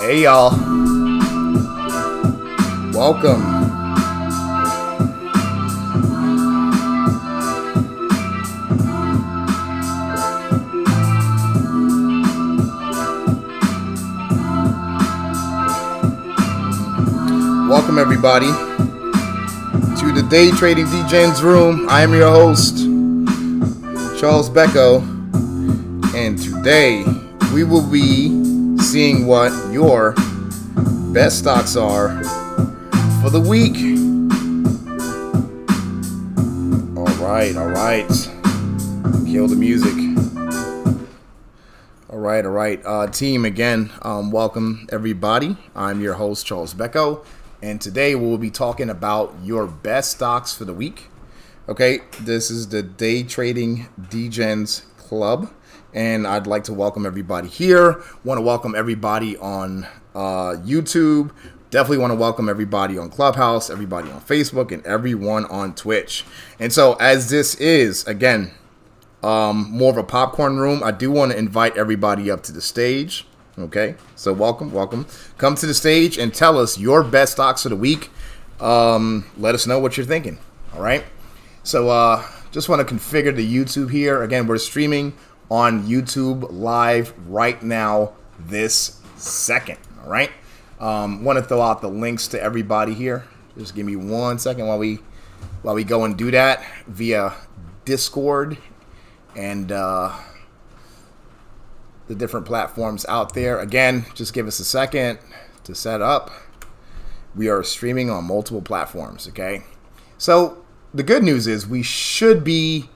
Hey y'all, welcome. Welcome everybody to the Day Trading Degens room. I am your host, Charles Becco, and today we will be seeing what your best stocks are for the week. All right. Kill the music. All right. Team, again, welcome everybody. I'm your host, Charles Becco, and today we'll be talking about your best stocks for the week. Okay, this is the Day Trading Degens Club, and I'd like to welcome everybody here. Want to welcome everybody on YouTube. Definitely want to welcome everybody on Clubhouse, everybody on Facebook, and everyone on Twitch. And so, as this is, again, more of a popcorn room, I do want to invite everybody up to the stage. Okay, so welcome. Come to the stage and tell us your best stocks of the week. Let us know what you're thinking. All right. So just want to configure the YouTube here. Again, we're streaming on YouTube live right now this second. All right. Want to throw out the links to everybody here. Just give me 1 second while we go and do that via Discord and the different platforms out there. Again, just give us a second to set up. We are streaming on multiple platforms. Okay. So the good news is we should be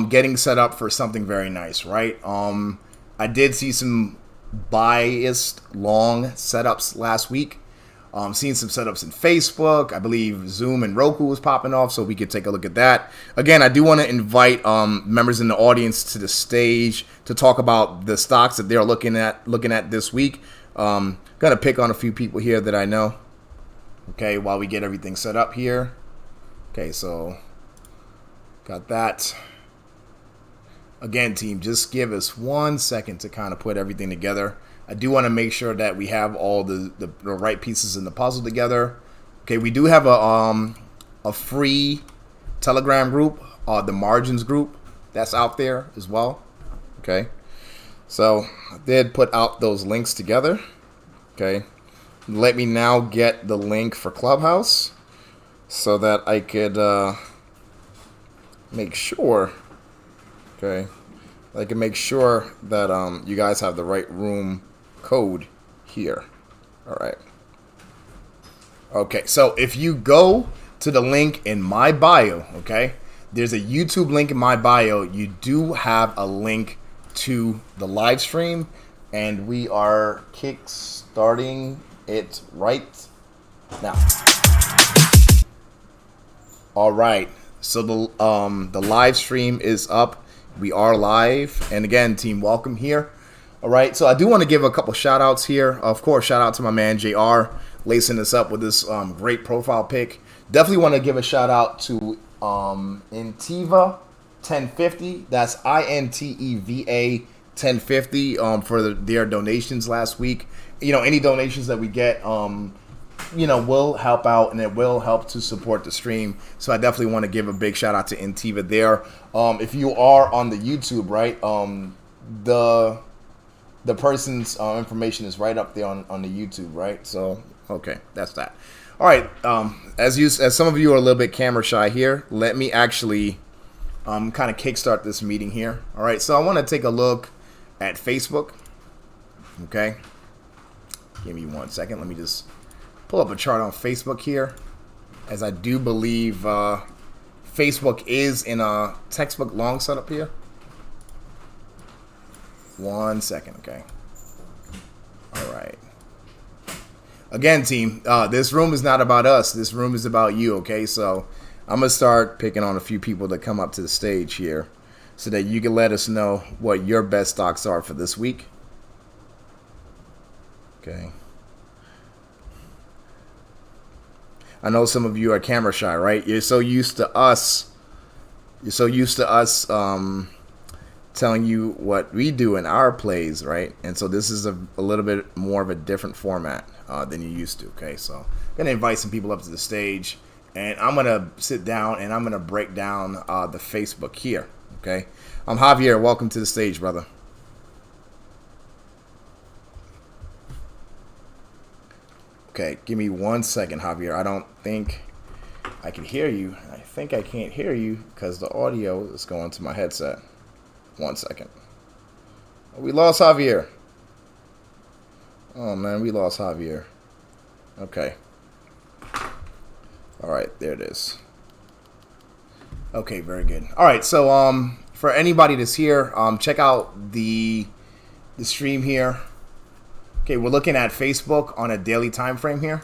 getting set up for something very nice, right? I did see some biased long setups last week. Seen some setups in Facebook. I believe Zoom and Roku was popping off, so we could take a look at that. Again, I do want to invite members in the audience to the stage to talk about the stocks that they're looking at this week. Gonna pick on a few people here that I know. Okay, while we get everything set up here. Okay, so got that. Again, team, just give us 1 second to kind of put everything together. I do want to make sure that we have all the right pieces in the puzzle together. Okay, we do have a free Telegram group, the Margins group, that's out there as well. Okay, so I did put out those links together. Okay, let me now get the link for Clubhouse so that I could make sure. Okay, I can make sure that you guys have the right room code here. All right. Okay, so if you go to the link in my bio, okay, there's a YouTube link in my bio. You do have a link to the live stream, and we are kick-starting it right now. All right, so the live stream is up. We are live, and again, team, welcome here. All right, so I do want to give a couple shout outs here. Of course, shout out to my man JR lacing us up with this great profile pic. Definitely want to give a shout out to INTEVA 1050. That's INTEVA 1050 for their donations last week. You know, any donations that we get, will help out, and it will help to support the stream. So I definitely want to give a big shout out to INTEVA there. If you are on the YouTube, right, the person's information is right up there on the YouTube, right? So, okay, that's that. All right, as some of you are a little bit camera shy here, let me actually kind of kickstart this meeting here. All right, so I want to take a look at Facebook. Okay, give me 1 second. Let me just pull up a chart on Facebook here, as I do believe Facebook is in a textbook long setup here. 1 second, okay. All right. Again, team, this room is not about us. This room is about you, okay? So I'm going to start picking on a few people to come up to the stage here so that you can let us know what your best stocks are for this week. Okay. I know some of you are camera shy, right? You're so used to us telling you what we do in our plays, right? And so this is a little bit more of a different format than you used to, okay? So I'm going to invite some people up to the stage, and I'm going to sit down and I'm going to break down the Facebook here, okay? Javier, welcome to the stage, brother. Okay, give me 1 second, Javier. I don't think I can hear you. I think I can't hear you because the audio is going to my headset. 1 second. We lost Javier. Oh, man, we lost Javier. Okay. All right, there it is. Okay, very good. All right, so for anybody that's here, check out the stream here. Okay, we're looking at Facebook on a daily time frame here.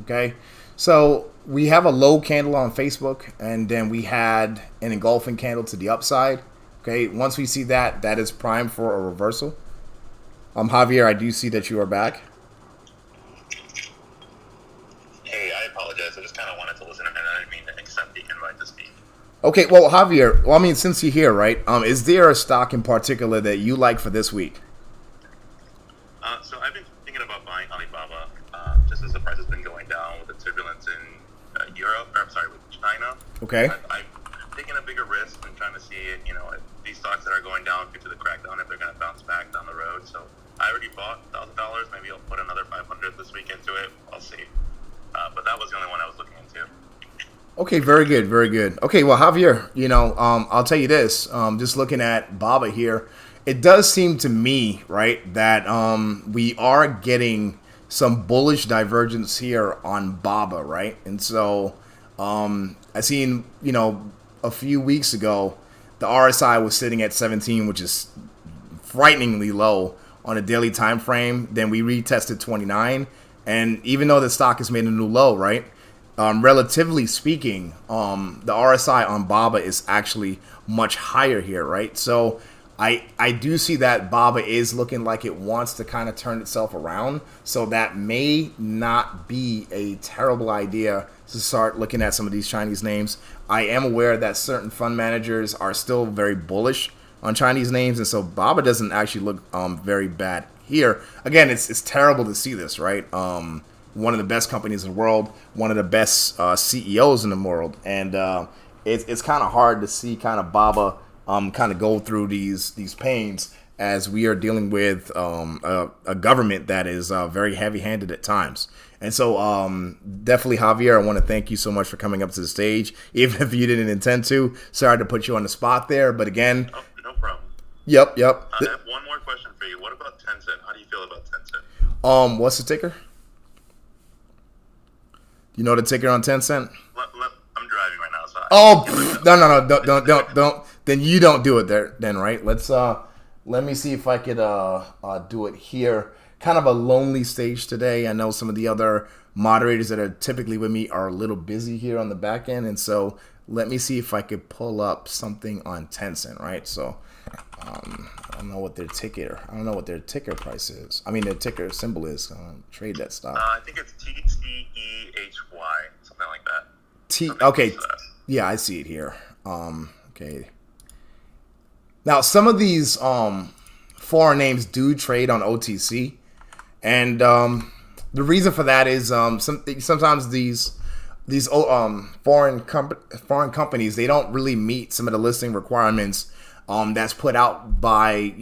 Okay, so we have a low candle on Facebook, and then we had an engulfing candle to the upside. Okay, once we see that, that is primed for a reversal. Javier, I do see that you are back. Hey, I apologize. I just kind of wanted to listen, and I didn't mean to accept the invite to speak. Okay, well, Javier, I mean, since you're here, right, is there a stock in particular that you like for this week? So I've been thinking about buying Alibaba, just as the price has been going down with the turbulence in with China. Okay. I'm taking a bigger risk and trying to see, if these stocks that are going down due to the crackdown, if they're going to bounce back down the road. So I already bought $1,000. Maybe I'll put another $500 this week into it. I'll see. But that was the only one I was looking into. Okay, very good, very good. Okay, well, Javier, I'll tell you this. Just looking at Baba here, it does seem to me, right, that we are getting some bullish divergence here on Baba, right? And so I seen, a few weeks ago, the RSI was sitting at 17, which is frighteningly low on a daily time frame. Then we retested 29, and even though the stock has made a new low, right? Relatively speaking, the RSI on Baba is actually much higher here, right? So I do see that Baba is looking like it wants to kind of turn itself around. So that may not be a terrible idea to start looking at some of these Chinese names. I am aware that certain fund managers are still very bullish on Chinese names, and so Baba doesn't actually look very bad here. Again, it's terrible to see this, right? One of the best companies in the world, one of the best CEOs in the world, and it's kind of hard to see kind of Baba kind of go through these pains as we are dealing with a government that is very heavy-handed at times. And so definitely, Javier, I want to thank you so much for coming up to the stage, even if you didn't intend to. Sorry to put you on the spot there, but again. Oh, no problem. Yep. I have one more question for you. What about Tencent? How do you feel about Tencent? What's the ticker? You know the ticker on Tencent? I'm driving right now, so no, don't. Then you don't do it there. Then right? Let me see if I could do it here. Kind of a lonely stage today. I know some of the other moderators that are typically with me are a little busy here on the back end, and so let me see if I could pull up something on Tencent. Right? So I don't know what their ticker. I don't know what their ticker price is. I mean, their ticker symbol is. Trade that stock. I think it's TCEHY, something like that. Okay. Yeah, I see it here. Okay. Now, some of these foreign names do trade on OTC, and the reason for that is sometimes these foreign companies, they don't really meet some of the listing requirements that's put out by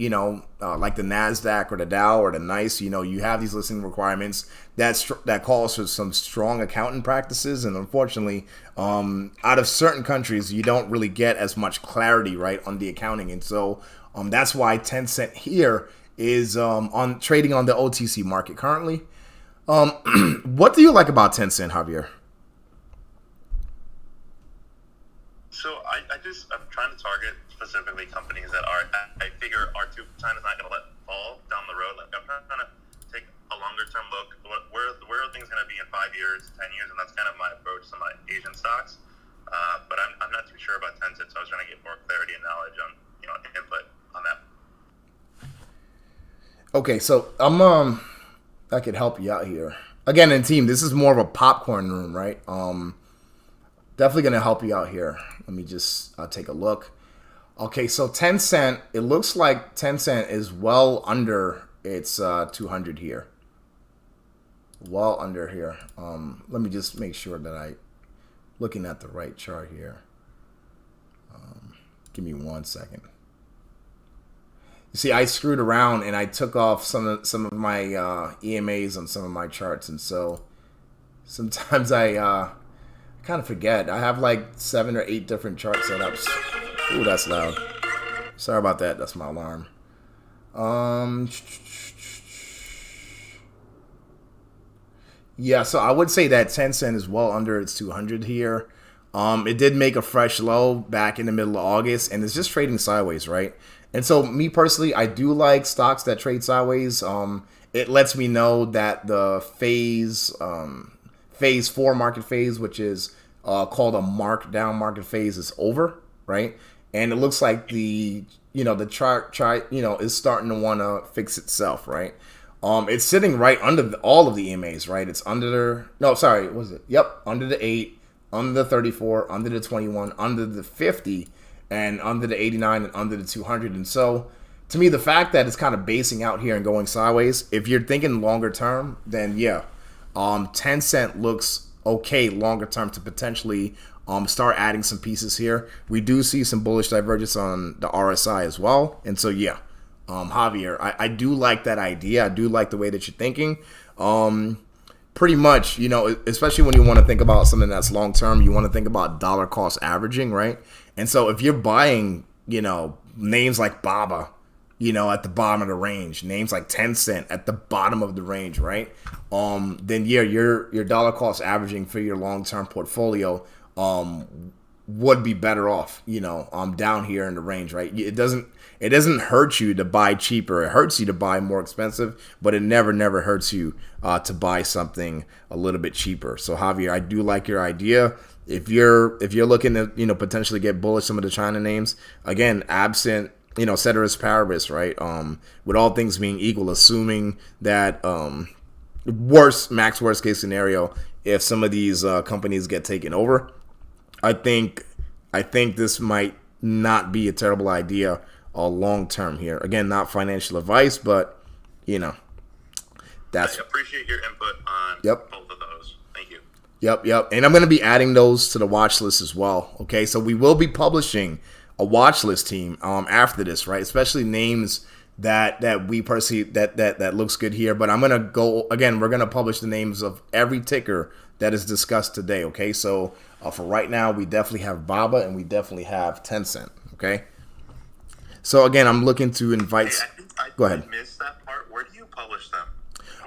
like the NASDAQ or the Dow or the NICE. You have these listing requirements that calls for some strong accounting practices, and unfortunately, out of certain countries, you don't really get as much clarity, right, on the accounting, and so that's why Tencent here is on trading on the OTC market currently. What do you like about Tencent, Javier? So I'm trying to target specifically companies that I figure China's not going to let fall down the road. Like, I'm trying to take a longer term look. Where are things going to be in 5 years, 10 years, and that's kind of my approach to my Asian stocks. But I'm not too sure about Tencent, so I was trying to get more clarity and knowledge on input on that. Okay, so I could help you out here. Again, and team, this is more of a popcorn room, right? Definitely going to help you out here. Let me just take a look. Okay, so 10 cent, it looks like 10 cent is well under its 200 here. Well under here. Let me just make sure that I looking at the right chart here. Give me 1 second. You see, I screwed around and I took off some of my EMAs on some of my charts, and so sometimes I kind of forget. I have like 7 or 8 different chart setups. Ooh, that's loud. Sorry about that. That's my alarm. Yeah, so I would say that 10 cent is well under its 200 here. It did make a fresh low back in the middle of August, and it's just trading sideways, right? And so me personally, I do like stocks that trade sideways. It lets me know that the phase 4 market phase, which is called a markdown market phase, is over, right? And it looks like the chart is starting to want to fix itself, right? It's sitting right under all of the EMAs, right? It's under under the 8, under the 34, under the 21, under the 50, and under the 89 and under the 200. And so, to me, the fact that it's kind of basing out here and going sideways, if you're thinking longer term, then yeah, 10 cent looks okay longer term to potentially start adding some pieces here. We do see some bullish divergence on the RSI as well. And so, yeah, Javier, I do like that idea. I do like the way that you're thinking. Pretty much, especially when you want to think about something that's long term, you want to think about dollar cost averaging, right? And so if you're buying, names like Baba, at the bottom of the range, names like 10 cent at the bottom of the range, right? Then yeah, your dollar cost averaging for your long term portfolio would be better off, down here in the range, right? It doesn't hurt you to buy cheaper. It hurts you to buy more expensive, but it never hurts you to buy something a little bit cheaper. So Javier, I do like your idea. If you're looking to potentially get bullish some of the China names, again, absent ceteris paribus, right? With all things being equal, assuming that worst case scenario, if some of these companies get taken over, I think this might not be a terrible idea long term here. Again, not financial advice, but that's. I appreciate your input on both of those. Thank you. Yep. And I'm going to be adding those to the watch list as well. Okay, so we will be publishing a watch list team after this, right? Especially names that we perceive that looks good here. But I'm going to go again. We're going to publish the names of every ticker that is discussed today. Okay, so for right now, we definitely have Baba and we definitely have 10 cent. Okay. So again, I'm looking to invite. Hey, I go ahead. Missed that part. Where do you publish them?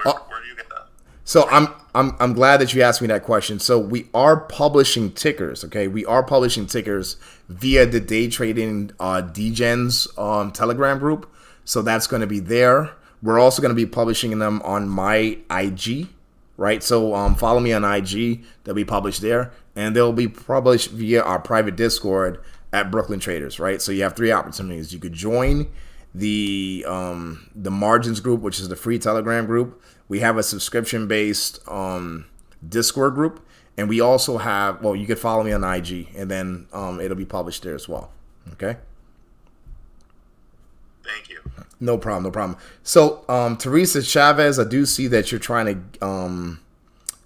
Where do you get that? So I'm glad that you asked me that question. So we are publishing tickers. Okay, we are publishing tickers via the day trading Degens Telegram group. So that's going to be there. We're also going to be publishing them on my IG. Right. So follow me on IG. They'll be published there, and they'll be published via our private Discord at Brooklyn Traders, right? So you have 3 opportunities. You could join the margins group, which is the free Telegram group. We have a subscription-based Discord group, and we also have, you could follow me on IG, and then it'll be published there as well. Okay. Thank you. No problem. So Teresa Chavez, I do see that you're trying to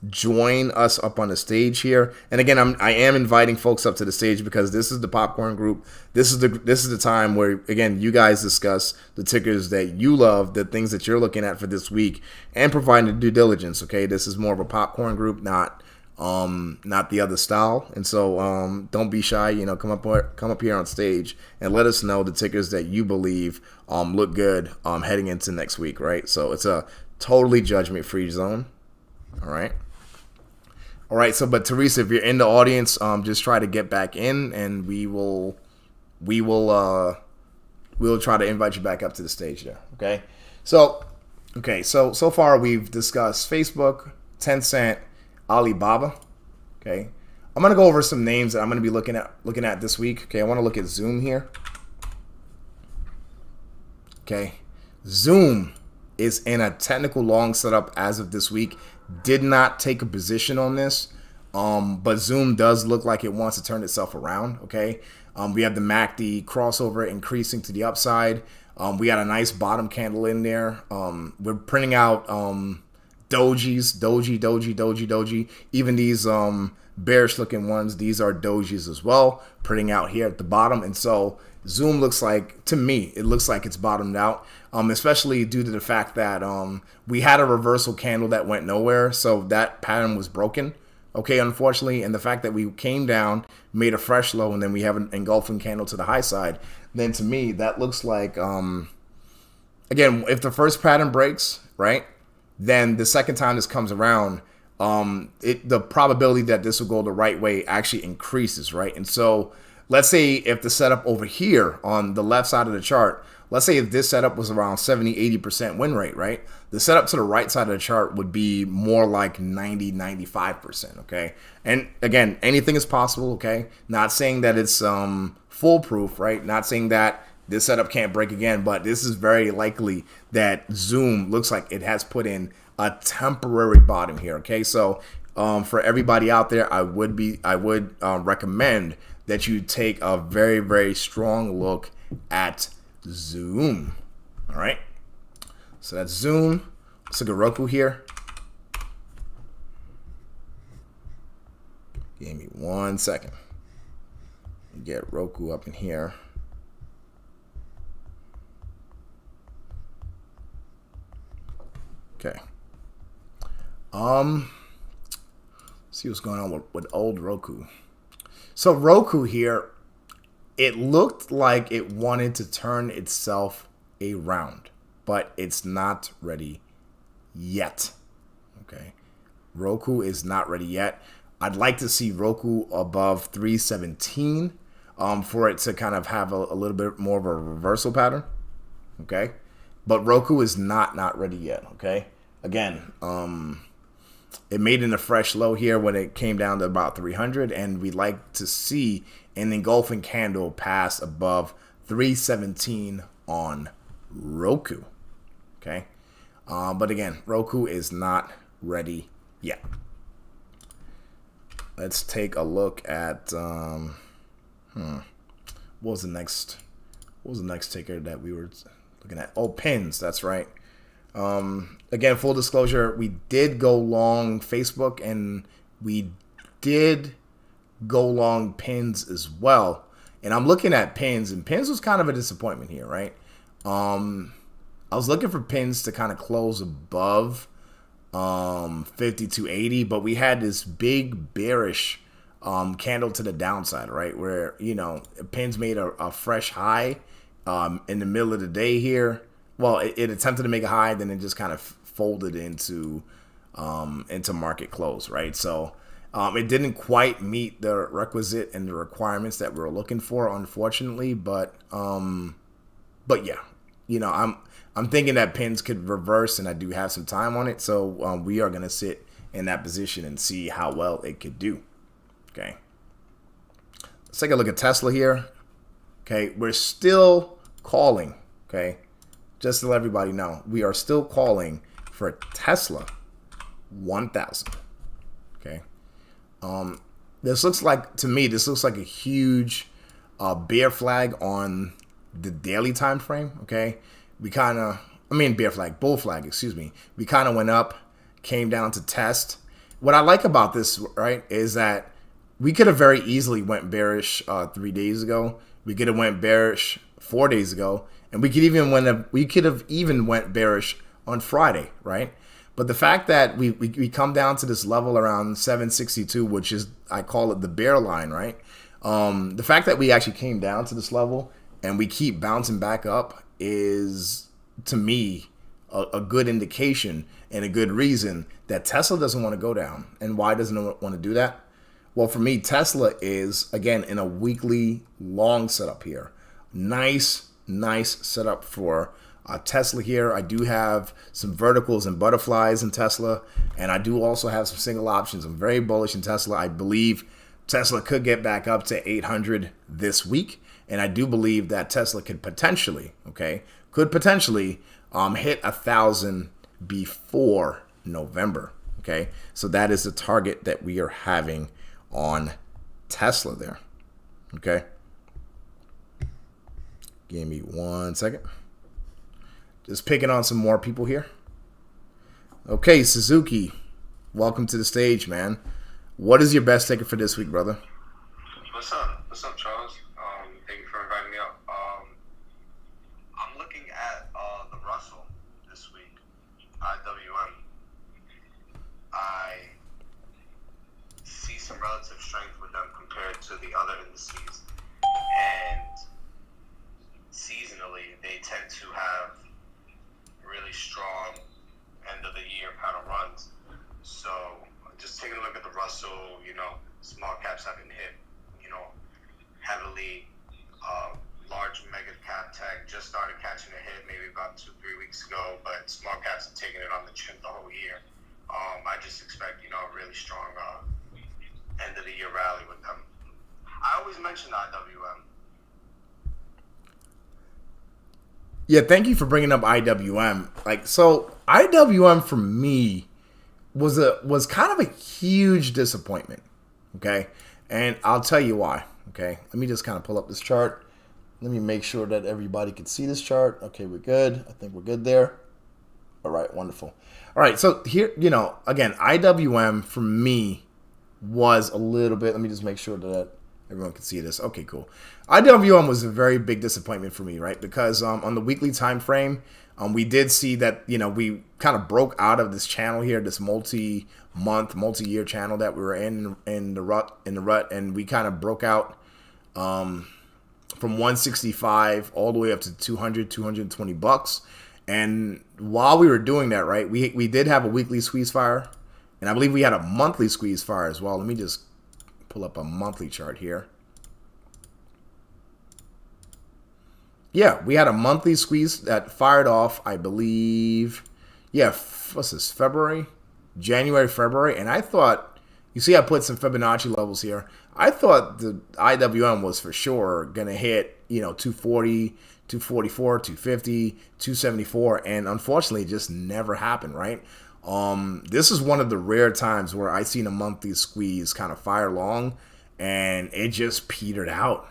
join us up on the stage here, and again, I am inviting folks up to the stage because this is the popcorn group. This is the time where again you guys discuss the tickers that you love, the things that you're looking at for this week, and providing the due diligence. Okay, this is more of a popcorn group, not the other style. And so don't be shy. Come up here on stage and let us know the tickers that you believe look good heading into next week. Right, so it's a totally judgment free zone. All right. So, but Teresa, if you're in the audience, just try to get back in, and we'll try to invite you back up to the stage there. Okay. So far we've discussed Facebook, 10 cent, Alibaba. Okay. I'm gonna go over some names that I'm gonna be looking at this week. Okay. I want to look at Zoom here. Okay. Zoom is in a technical long setup as of this week. Did not take a position on this, but Zoom does look like it wants to turn itself around. Okay, We have the MACD crossover increasing to the upside. We got a nice bottom candle in there. We're printing out dojis, doji. Even these bearish looking ones, these are dojis as well, printing out here at the bottom. And so Zoom looks like, to me, it looks like it's bottomed out, especially due to the fact that we had a reversal candle that went nowhere. So that pattern was broken. Okay, unfortunately, and the fact that we came down, made a fresh low, and then we have an engulfing candle to the high side, then to me, that looks like, again, if the first pattern breaks, right, then the second time this comes around, the probability that this will go the right way actually increases, right? And so let's say if the setup over here on the left side of the chart, let's say if this setup was around 70-80% win rate, right? The setup to the right side of the chart would be more like 90-95%, okay? And again, anything is possible, okay? Not saying that it's foolproof, right? Not saying that this setup can't break again, but this is very likely that Zoom looks like it has put in a temporary bottom here, okay? So for everybody out there, I would recommend that you take a very, very strong look at Zoom. All right, so that's Zoom. Let's look at Roku here. Give me 1 second. Get Roku up in here. Okay. See what's going on with old Roku. So Roku here, it looked like it wanted to turn itself around, but it's not ready yet. Okay. Roku is not ready yet. I'd like to see Roku above 317 for it to kind of have a little bit more of a reversal pattern. Okay. But Roku is not ready yet. Okay. Again, it made in a fresh low here when it came down to about 300, and we'd like to see an engulfing candle pass above 317 on Roku. Okay. But again, Roku is not ready yet. Let's take a look at what was the next ticker that we were looking at? Oh, pins. That's right. Again, full disclosure, we did go long Facebook and we did go long pins as well. And I'm looking at pins, and pins was kind of a disappointment here, right? I was looking for pins to kind of close above 52.80, but we had this big bearish candle to the downside, right? Where, you know, pins made a fresh high in the middle of the day here. Well, it attempted to make a high, then it just kind of folded into market close, right? So it didn't quite meet the requisite and the requirements that we were looking for, unfortunately. But yeah, you know, I'm thinking that pins could reverse, and I do have some time on it. So we are gonna sit in that position and see how well it could do. Okay, let's take a look at Tesla here. Okay, we're still calling. Okay. Just to let everybody know, we are still calling for Tesla 1000. Okay. This looks like, to me, this looks like a huge bear flag on the daily time frame. Okay. Bull flag, excuse me. We kind of went up, came down to test. What I like about this, right, is that we could have very easily went bearish 3 days ago. We could have went bearish 4 days ago. And we could have even went bearish on Friday, right? But the fact that we come down to this level around 762, which is, I call it the bear line, right? The fact that we actually came down to this level and we keep bouncing back up is, to me, a good indication and a good reason that Tesla doesn't want to go down. And why doesn't it want to do that? Well, for me, Tesla is, again, in a weekly long setup here. Nice setup for Tesla here. I do have some verticals and butterflies in Tesla, and I do also have some single options. I'm very bullish in Tesla. I believe Tesla could get back up to 800 this week, and I do believe that Tesla could potentially hit 1,000 before November. Okay, so that is the target that we are having on Tesla there. Okay. Give me 1 second. Just picking on some more people here. Okay, Suzuki, welcome to the stage, man. What is your best ticket for this week, brother? What's up? What's up, Charles? Thank you for inviting me up. I'm looking at the Russell this week, IWM. I see some relative strength with them compared to the other indices, and seasonally they tend to have really strong end of the year kind of runs. So just taking a look at the Russell, small caps haven't hit, heavily. Large mega cap tech just started catching a hit maybe about 2-3 weeks ago, but small caps have taken it on the chin the whole year. I just expect, a really strong end of the year rally with them. I always mention IWM. Yeah, thank you for bringing up IWM. So IWM for me was kind of a huge disappointment. Okay, and I'll tell you why. Okay, let me just kind of pull up this chart. Let me make sure that everybody can see this chart. Okay, we're good. I think we're good there. All right, wonderful. All right, so here, again, IWM for me was a little bit. Let me just make sure that everyone can see this. Okay, cool. IWM was a very big disappointment for me, right? Because on the weekly time frame, we did see that, we kind of broke out of this channel here, this multi-month, multi-year channel that we were in the rut, and we kind of broke out from 165 all the way up to 200, 220 bucks. And while we were doing that, right, we did have a weekly squeeze fire, and I believe we had a monthly squeeze fire as well. Let me just pull up a monthly chart here. Yeah, we had a monthly squeeze that fired off, I believe, what's this, January, February, and I thought, you see I put some Fibonacci levels here. I thought the IWM was for sure going to hit, 240, 244, 250, 274, and unfortunately it just never happened, right? This is one of the rare times where I seen a monthly squeeze kind of fire long and it just petered out,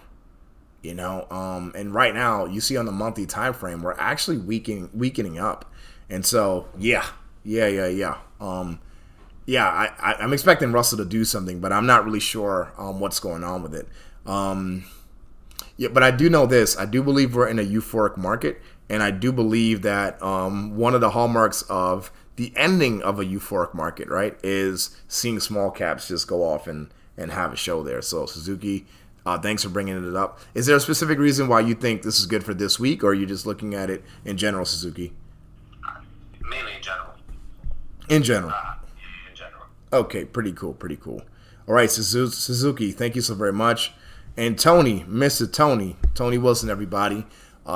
and right now you see on the monthly time frame we're actually weakening up, and so I'm expecting Russell to do something, but I'm not really sure what's going on with it. But I do know this. I do believe we're in a euphoric market, and I do believe that one of the hallmarks of the ending of a euphoric market, right, is seeing small caps just go off and have a show there. So Suzuki, thanks for bringing it up. Is there a specific reason why you think this is good for this week, or are you just looking at it in general, Suzuki? Mainly in general. In general. In general. Okay, pretty cool. All right, Suzuki, thank you so very much. And Tony, Mr. Tony Wilson, everybody.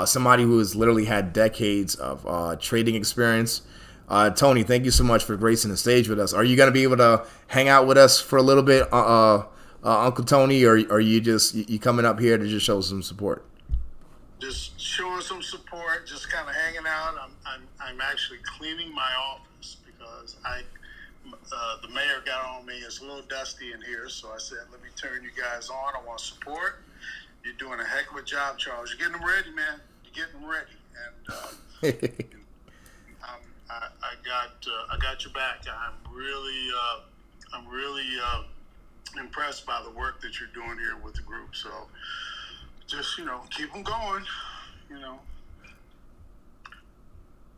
Somebody who has literally had decades of trading experience. Tony, thank you so much for gracing the stage with us. Are you going to be able to hang out with us for a little bit, Uncle Tony, or are you coming up here to just show some support? Just showing some support, just kind of hanging out. I'm actually cleaning my office because the mayor got on me. It's a little dusty in here, so I said, let me turn you guys on. I want support. You're doing a heck of a job, Charles. You're getting them ready, man. You're getting them ready, and I got your back. I'm really impressed by the work that you're doing here with the group. So just keep them going.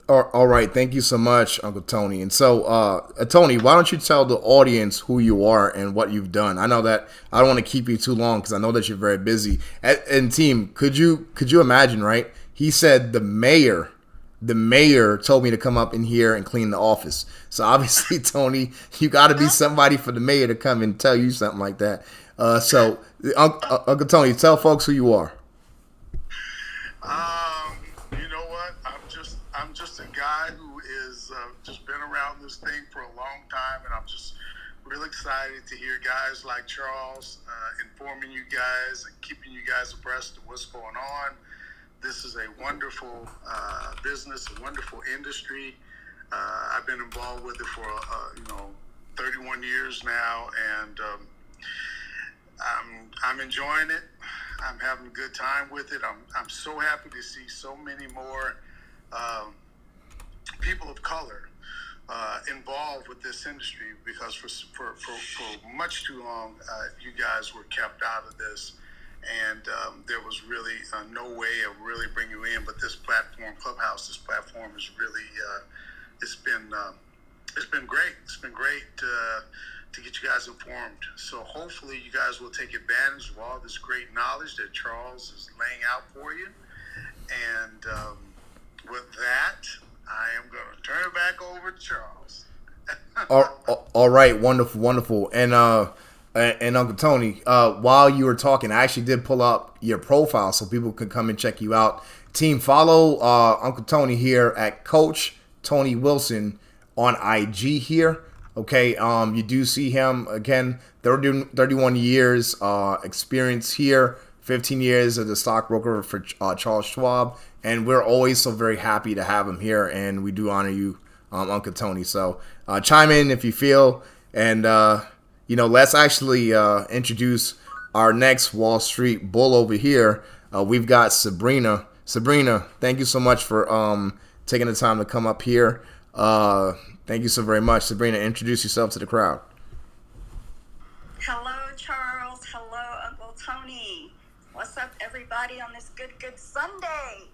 All right, thank you so much, Uncle Tony. And so, Tony, why don't you tell the audience who you are and what you've done? I know that I don't want to keep you too long because I know that you're very busy. And team, could you imagine, right? He said the mayor told me to come up in here and clean the office. So obviously, Tony, you got to be somebody for the mayor to come and tell you something like that. So, Uncle Tony, tell folks who you are. You know what? I'm just a guy who is just been around this thing for a long time, and I'm just really excited to hear guys like Charles informing you guys and keeping you guys abreast of what's going on. This is a wonderful business, a wonderful industry. I've been involved with it for 31 years now, and I'm enjoying it. I'm having a good time with it. I'm so happy to see so many more people of color involved with this industry, because for much too long, you guys were kept out of this, and there was really no way of really bringing you in. But this platform, Clubhouse, this platform is really it's been great. It's been great to get you guys informed. So hopefully you guys will take advantage of all this great knowledge that Charles is laying out for you. And with that, I am going to turn it back over to Charles. All right, wonderful. And Uncle Tony, while you were talking, I actually did pull up your profile so people could come and check you out. Team, follow Uncle Tony here at Coach Tony Wilson on IG here. Okay, you do see him again, 31 years experience here, 15 years as a stockbroker for Charles Schwab, and we're always so very happy to have him here, and we do honor you, Uncle Tony. So chime in if you feel, and let's actually introduce our next Wall Street bull over here. We've got Sabrina. Sabrina, thank you so much for taking the time to come up here. Thank you so very much. Sabrina, introduce yourself to the crowd. Hello, Charles. Hello, Uncle Tony. What's up, everybody, on this good Sunday?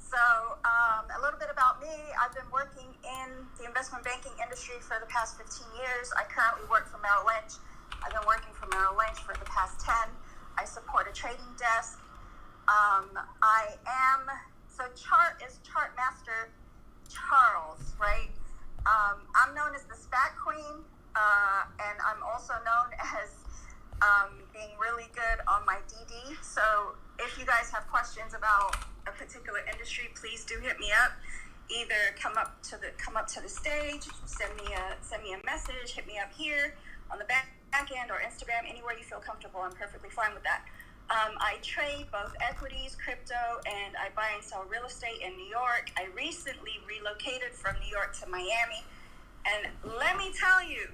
So, a little bit about me. I've been working in the investment banking industry for the past 15 years. I currently work for Merrill Lynch. I've been working for Merrill Lynch for the past 10. I support a trading desk. Chart is Chart Master Charles, right? I'm known as the SPAC Queen, and I'm also known as being really good on my DD. So if you guys have questions about a particular industry, please do hit me up. Either come up to the stage, send me a message, hit me up here on the back end or Instagram, anywhere you feel comfortable. I'm perfectly fine with that. I trade both equities, crypto, and I buy and sell real estate in New York. I recently relocated from New York to Miami, and let me tell you,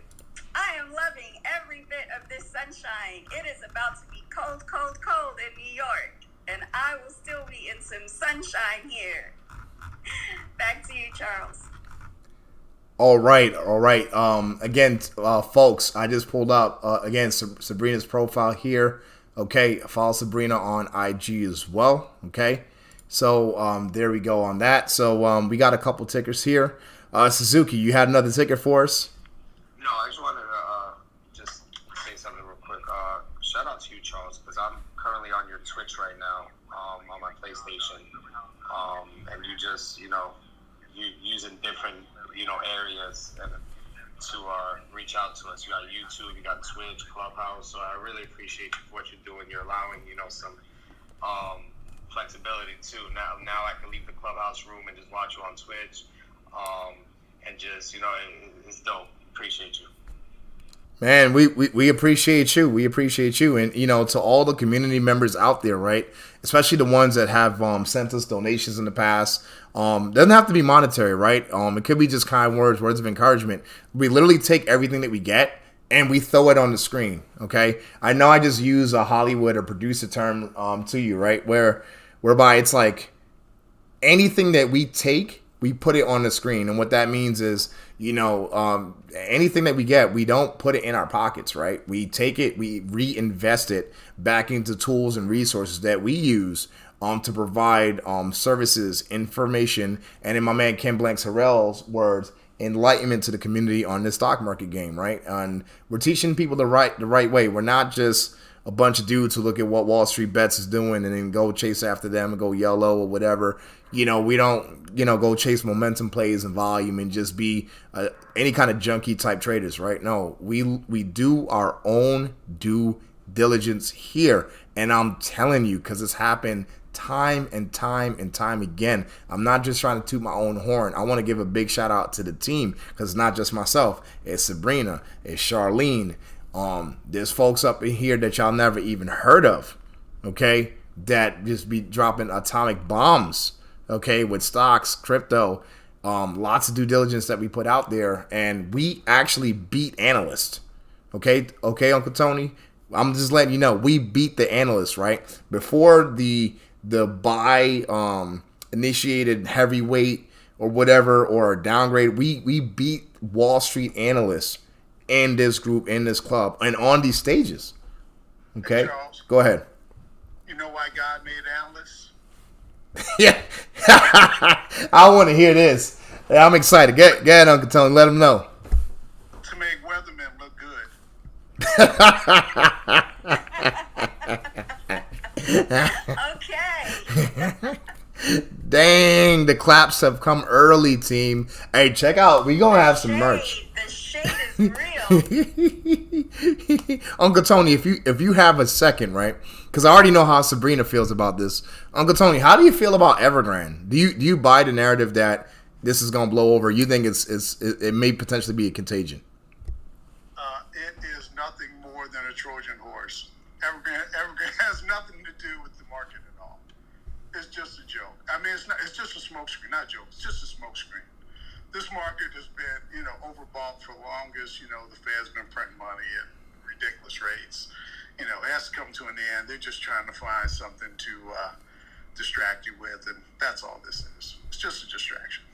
I am loving every bit of this sunshine. It is about to be cold in New York, and I will still be in some sunshine here. Back to you, Charles. All right. Again, folks, I just pulled up again Sabrina's profile here. Okay, follow Sabrina on IG as well. Okay, so there we go on that. So we got a couple tickers here. Suzuki, you had another ticker for us? No, I just wanted to just say something real quick. Shout out to you, Charles, because I'm currently on your Twitch right now on my PlayStation, and you just you using different areas and to reach out to us. You got YouTube, you got Twitch, Clubhouse, so I really appreciate you for what you're doing. You're allowing, some flexibility too. Now I can leave the Clubhouse room and just watch you on Twitch, and just, it's dope. Appreciate you. Man, we appreciate you. We appreciate you. And, to all the community members out there, right, especially the ones that have sent us donations in the past, doesn't have to be monetary, right? It could be just kind words of encouragement. We literally take everything that we get and we throw it on the screen, okay? I know I just use a Hollywood or producer term to you, right, whereby it's like anything that we take, we put it on the screen. And what that means is, anything that we get, we don't put it in our pockets, right? We take it, we reinvest it back into tools and resources that we use to provide services, information, and in my man Ken Blanks-Harrell's words, enlightenment to the community on this stock market game, right? And we're teaching people the right way. We're not just a bunch of dudes who look at what Wall Street Bets is doing and then go chase after them and go yellow or whatever. We don't, go chase momentum plays and volume and just be any kind of junkie type traders, right? No, we do our own due diligence here. And I'm telling you, because it's happened time and time again. I'm not just trying to toot my own horn. I want to give a big shout out to the team, because it's not just myself. It's Sabrina. It's Charlene. There's folks up in here that y'all never even heard of, okay, that just be dropping atomic bombs, okay, with stocks, crypto, lots of due diligence that we put out there, and we actually beat analysts, okay, Uncle Tony. I'm just letting you know, we beat the analysts, right? Before the buy initiated heavyweight or whatever, or a downgrade, we beat Wall Street analysts in this group, in this club, and on these stages. Okay? Hey, Charles, go ahead. you know why God made analysts? Yeah. I want to hear this. Yeah, I'm excited. Go ahead, Uncle Tony. Let him know. To make weathermen look good. Okay. Dang, the claps have come early, team. Hey, check out. We gonna have some merch. The shade is real. Uncle Tony, if you have a second, right? Because I already know how Sabrina feels about this. Uncle Tony, how do you feel about Evergrande? Do you buy the narrative that this is gonna blow over? You think it may potentially be a contagion? It is nothing more than a Trojan horse. Evergrande has nothing to do with the market at all. It's just a joke. I mean, it's just a smokescreen, not a joke. It's just a smokescreen. This market has been, overbought for the longest. The Fed's been printing money at ridiculous rates. It has to come to an end. They're just trying to find something to distract you with, and that's all this is. It's just a distraction.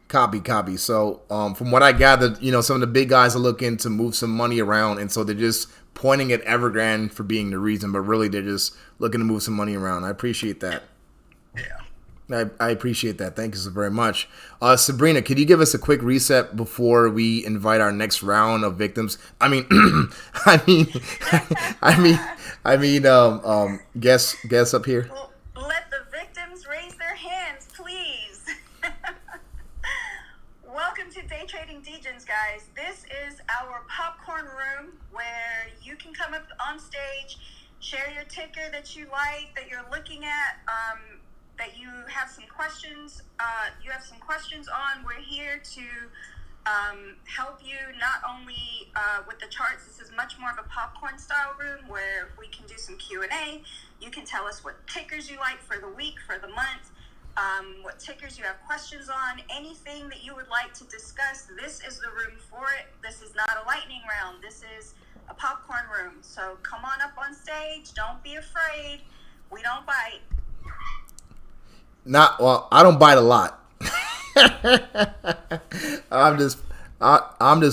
Copy. So, from what I gathered, some of the big guys are looking to move some money around, and so they're just pointing at Evergrande for being the reason, but really they're just looking to move some money around. I appreciate that. Yeah. I appreciate that. Thank you so very much. Sabrina, could you give us a quick reset before we invite our next round of victims? Guests up here. Well, let the victims raise their hands, please. Welcome to Day Trading Diligence, guys. This is our popcorn room where you can come up on stage, share your ticker that you like, that you're looking at, that you have some questions. On. We're here to help you not only with the charts. This is much more of a popcorn style room where we can do some Q&A. You can tell us what tickers you like for the week, for the month, what tickers you have questions on, anything that you would like to discuss. This is the room for it. This is not a lightning round. This is a popcorn room. So come on up on stage. Don't be afraid. We don't bite. I don't bite a lot. I'm just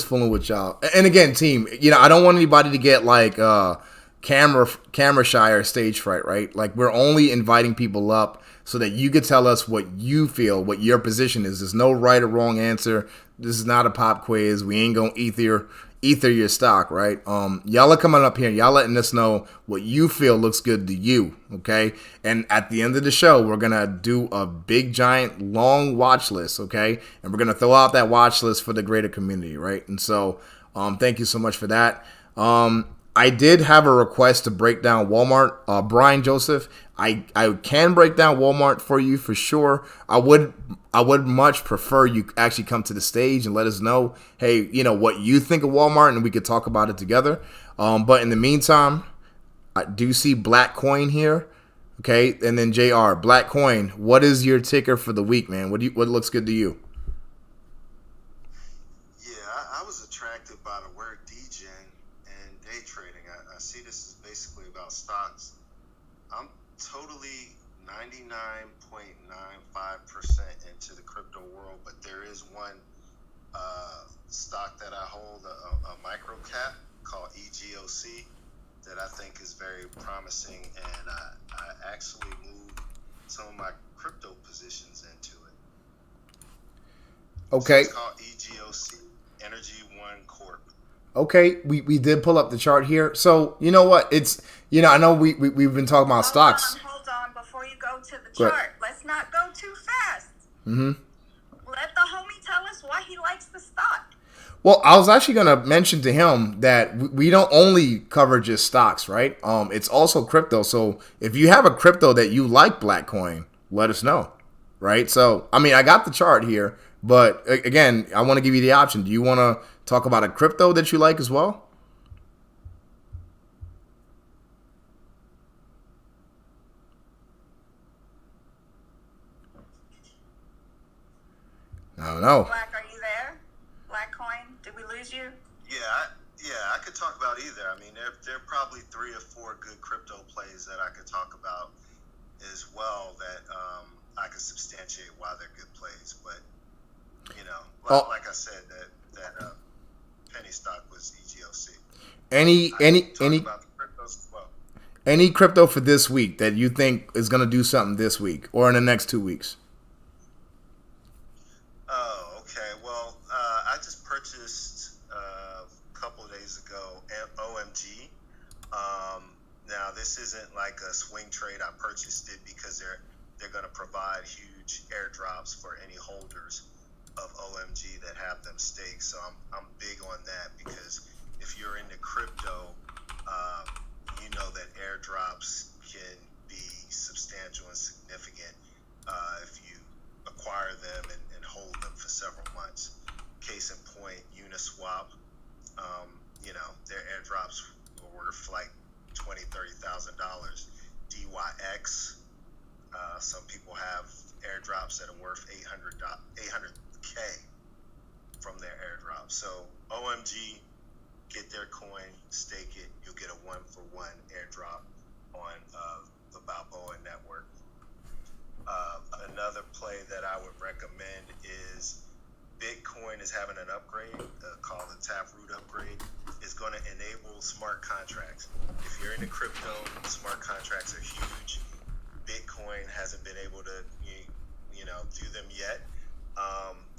fooling with y'all. And again, team, I don't want anybody to get like camera shy or stage fright, right? Like, we're only inviting people up so that you could tell us what you feel, what your position is. There's no right or wrong answer. This is not a pop quiz. We ain't gonna ether your stock, right? Y'all are coming up here, y'all letting us know what you feel looks good to you, okay? And at the end of the show, we're gonna do a big, giant, long watch list, okay? And we're gonna throw out that watch list for the greater community, right? And so, thank you so much for that. I did have a request to break down Walmart. Brian Joseph, I can break down Walmart for you for sure. I would much prefer you actually come to the stage and let us know, hey, what you think of Walmart, and we could talk about it together. But in the meantime, I do see Black Coin here. Okay, and then JR, Black Coin, what is your ticker for the week, man? What looks good to you? I was attracted by the word degen and day trading. I see this is basically about stocks. I'm totally 99.95% into the crypto world, but there is one stock that I hold, a micro cap called EGOC, that I think is very promising, and I actually moved some of my crypto positions into it. Okay. So it's called EGOC, Energy One Corp. Okay, we did pull up the chart here. So, you know what? It's, I know we've been talking about stocks. Hold on, before you go to the chart. Let's not go too fast. Mm-hmm. Let the homie tell us why he likes the stock. Well, I was actually going to mention to him that we don't only cover just stocks, right? It's also crypto. So if you have a crypto that you like, Black Coin, let us know, right? So, I got the chart here, but again, I want to give you the option. Do you want to talk about a crypto that you like as well? I don't know. Black, are you there? Black Coin, did we lose you? Yeah, Yeah, I could talk about either. I mean, there are probably 3 or 4 good crypto plays that I could talk about as well that I could substantiate why they're good plays. But like I said, that penny stock was EGOC. Any About the cryptos as well. Any crypto for this week that you think is going to do something this week or in the next 2 weeks? Oh, okay. Well, I just purchased a couple of days ago OMG. Now, this isn't like a swing trade. I purchased it because they're going to provide huge airdrops for any holders of OMG that have them staked. So I'm big on that because if you're into crypto, you know that airdrops can be substantial and significant if you acquire them and hold them for several months. Case in point, Uniswap, their airdrops were worth like $20,000, $30,000. DYX, some people have airdrops that are worth $800K from their airdrop. So OMG, get their coin, stake it, you'll get a 1-for-1 airdrop on the Balboa network. Another play that I would recommend is Bitcoin is having an upgrade called the Taproot upgrade. It's going to enable smart contracts. If you're into crypto, smart contracts are huge. Bitcoin hasn't been able to, do them yet.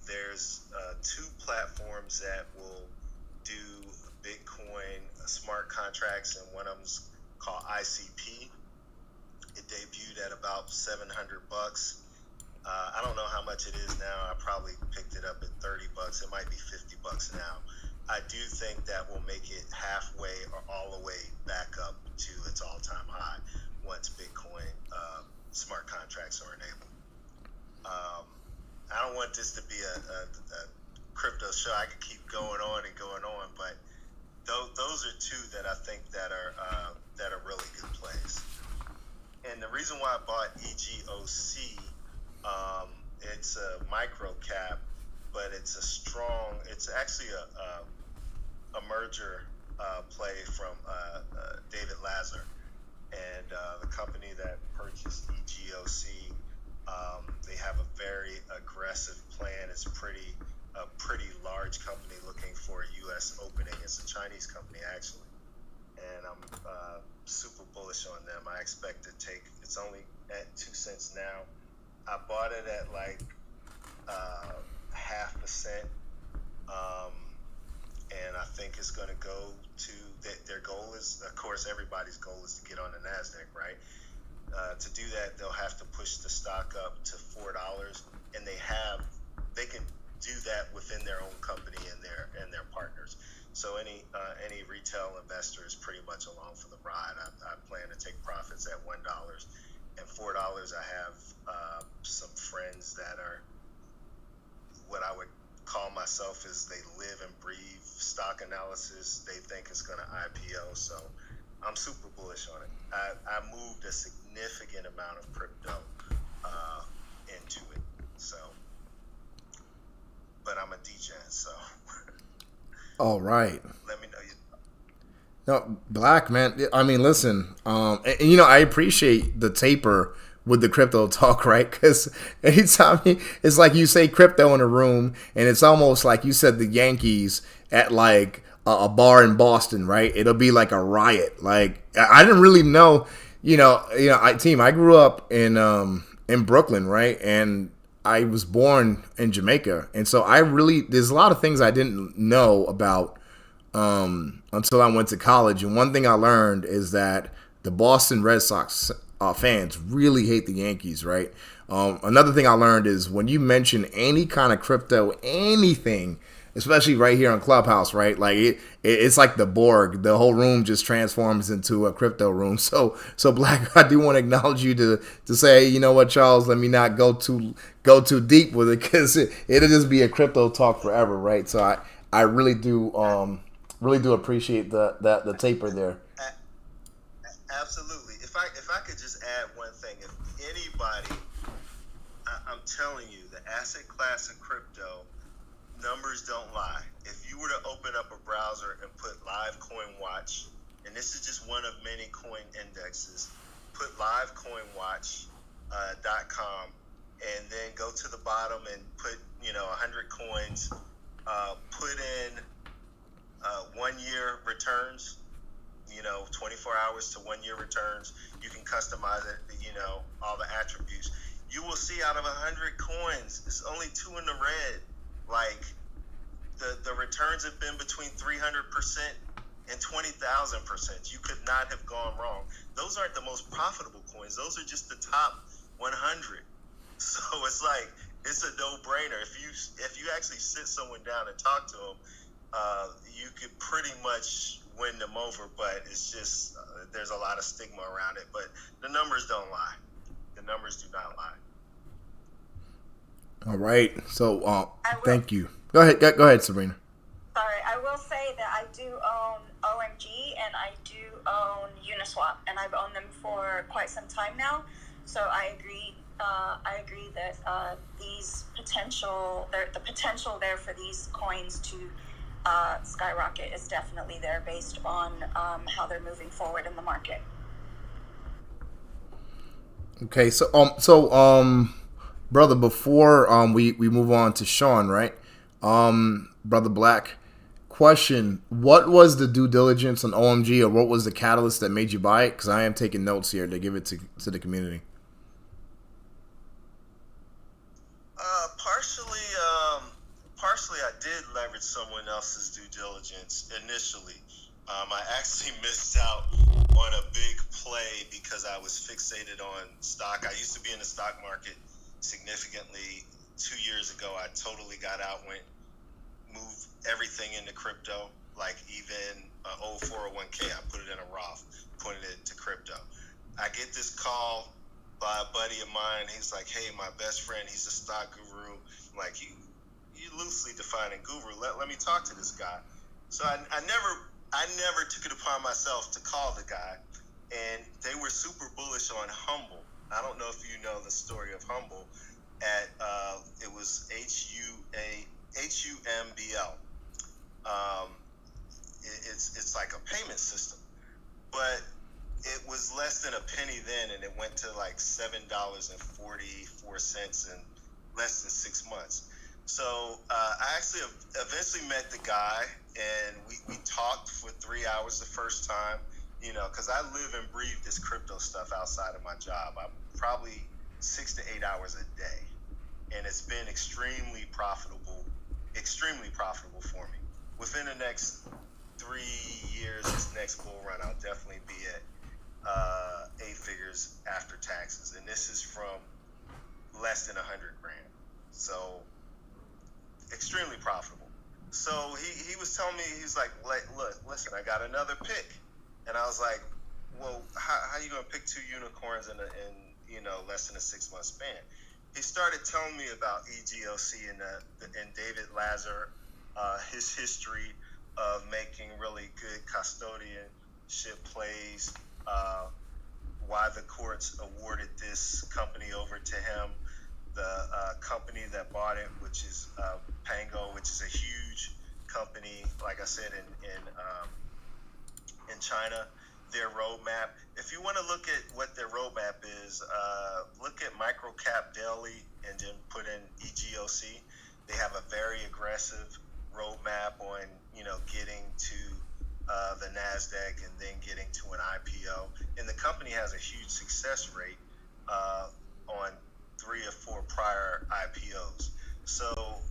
There's 2 platforms that will do Bitcoin smart contracts, and one of them's called ICP. It debuted at about $700. I don't know how much it is now. I probably picked it up at $30. It might be $50 now. I do think that will make it halfway or all the way back up to its all-time high once Bitcoin smart contracts are enabled. I don't want this to be a crypto show. I could keep going on and going on, but those are 2 that I think that are really good plays. And the reason why I bought EGOC, it's a micro cap, but it's actually a merger play from David Lazzar and the company that purchased EGOC. They have a very aggressive plan. It's a pretty large company looking for a U.S. opening. It's a Chinese company, actually. And I'm super bullish on them. I expect to take, it's only at 2 cents now. I bought it at like 0.5%. And I think it's going to go to, their goal is, of course, everybody's goal is to get on the NASDAQ, right? To do that, they'll have to push the stock up to $4, and they can do that within their own company and their partners. So any retail investor is pretty much along for the ride. I plan to take profits at $1 and $4. I have some friends that are what I would call myself is they live and breathe stock analysis. They think it's going to IPO, so I'm super bullish on it. I moved a significant amount of crypto into it, so. But I'm a DJ, so. All right. Let me know you. No, Black, man. I mean, listen. And I appreciate the taper with the crypto talk, right? Because anytime it's like you say crypto in a room, and it's almost like you said the Yankees at like a bar in Boston, right? It'll be like a riot. Like I didn't really know, I grew up in Brooklyn, right? And I was born in Jamaica, and so there's a lot of things I didn't know about until I went to college. And one thing I learned is that the Boston Red Sox fans really hate the Yankees, right? Another thing I learned is when you mention any kind of crypto, anything, especially right here on Clubhouse, right? Like it's like the Borg. The whole room just transforms into a crypto room. So Black, I do want to acknowledge you to say, you know what, Charles, let me not go too deep with it, because it'll just be a crypto talk forever, right? So I really do appreciate the taper there. Absolutely. If I could just add one thing, if anybody, I'm telling you, the asset class of crypto numbers don't lie. If you were to open up a browser and put live coin watch, and this is just one of many coin indexes, put livecoinwatch.com and then go to the bottom and put 100 coins, put in 1 year returns, 24 hours to 1 year returns. You can customize it, all the attributes. You will see out of 100 coins, it's only 2 in the red. Like the returns have been between 300% and 20,000%. You could not have gone wrong. Those aren't the most profitable coins. Those are just the top 100. So it's like, it's a no-brainer. If you actually sit someone down and talk to them, you could pretty much win them over. But it's just there's a lot of stigma around it. But the numbers don't lie. The numbers do not lie. All right. So thank you. Go ahead, Sabrina. Sorry, I will say that I do own OMG and I do own Uniswap, and I've owned them for quite some time now. So I agree. That the potential there for these coins to skyrocket is definitely there based on how they're moving forward in the market. Okay, so brother, before we move on to Sean, right? Brother Black, question: what was the due diligence on OMG, or what was the catalyst that made you buy it? Because I am taking notes here to give it to the community. Partially, I did leverage someone else's due diligence initially. I actually missed out on a big play because I was fixated on stock. I used to be in the stock market significantly. 2 years ago, I totally got out, moved everything into crypto, like even old 401k. I put it in a Roth, put it into crypto. I get this call by a buddy of mine. He's like, "Hey, my best friend, he's a stock guru." I'm like, you loosely defining guru. Let me talk to this guy. So I never took it upon myself to call the guy, and they were super bullish on Humble. I don't know if you know the story of Humble. It was HUMBL. It's like a payment system, but it was less than a penny then, and it went to like $7.44 in less than 6 months. So I actually eventually met the guy, and we talked for 3 hours the first time, because I live and breathe this crypto stuff outside of my job. I'm probably 6 to 8 hours a day, and it's been extremely profitable for me. Within the next 3 years, this next bull run, I'll definitely be at 8 figures after taxes, and this is from less than 100 grand. So extremely profitable. So he was telling me, he's like, look, listen, I got another pick. And I was like, well, how you gonna pick 2 unicorns in less than a 6 month span? He started telling me about EGOC and David Lazzar, his history of making really good custodianship plays, why the courts awarded this company over to him. The company that bought it, which is Pango, which is a huge company, like I said, in China, their roadmap. If you want to look at what their roadmap is, look at Microcap Daily and then put in EGOC. They have a very aggressive roadmap on, getting to the NASDAQ and then getting to an IPO. And the company has a huge success rate on 3 or 4 prior IPOs. So,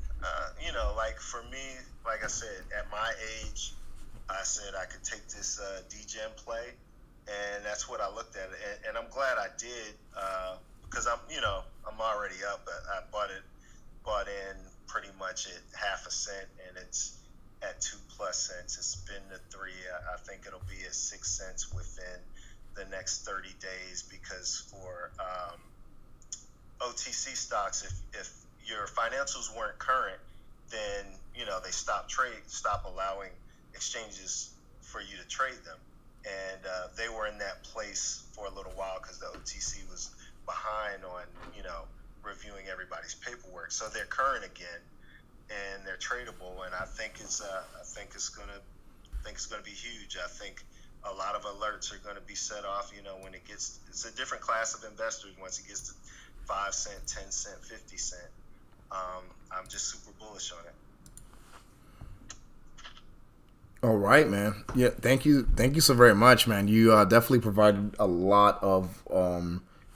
like for me, like I said, at my age, I said I could take this DGen play, and that's what I looked at. And I'm glad I did, because I'm already up. I bought in pretty much at half a cent, and it's at 2+ cents. It's been to 3. I think it'll be at 6 cents within the next 30 days, because for OTC stocks, if your financials weren't current, then they stop allowing exchanges for you to trade them, and they were in that place for a little while because the OTC was behind on reviewing everybody's paperwork. So they're current again, and they're tradable. And I think it's gonna be huge. I think a lot of alerts are going to be set off. When it's a different class of investors once it gets to 5 cent, 10 cent, 50 cent. I'm just super bullish on it. All right, man. Yeah, thank you so very much, man. You definitely provided a lot of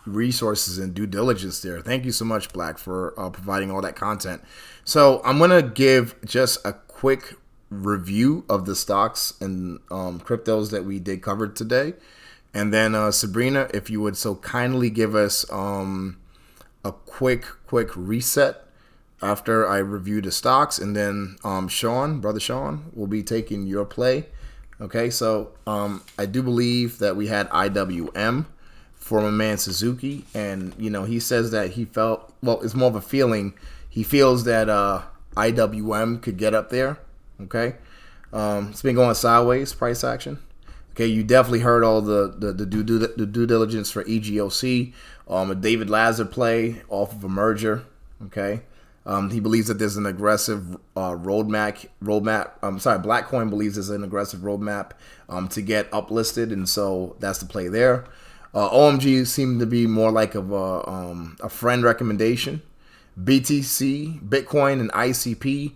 resources and due diligence there. Thank you so much, Black, for providing all that content. So I'm gonna give just a quick review of the stocks and cryptos that we did cover today, and then Sabrina, if you would so kindly give us a quick reset after I review the stocks, and then brother Sean will be taking your play. Okay, so I do believe that we had IWM for my man Suzuki, and he says that he felt, well, it's more of a feeling. He feels that IWM could get up there. Okay, it's been going sideways, price action. Okay, you definitely heard all the due diligence for EGOC, a David Lazzar play off of a merger. Okay, he believes that there's an aggressive roadmap. Blackcoin believes there's an aggressive roadmap to get uplisted, and so that's the play there. OMG seemed to be more like of a friend recommendation. BTC, Bitcoin, and ICP.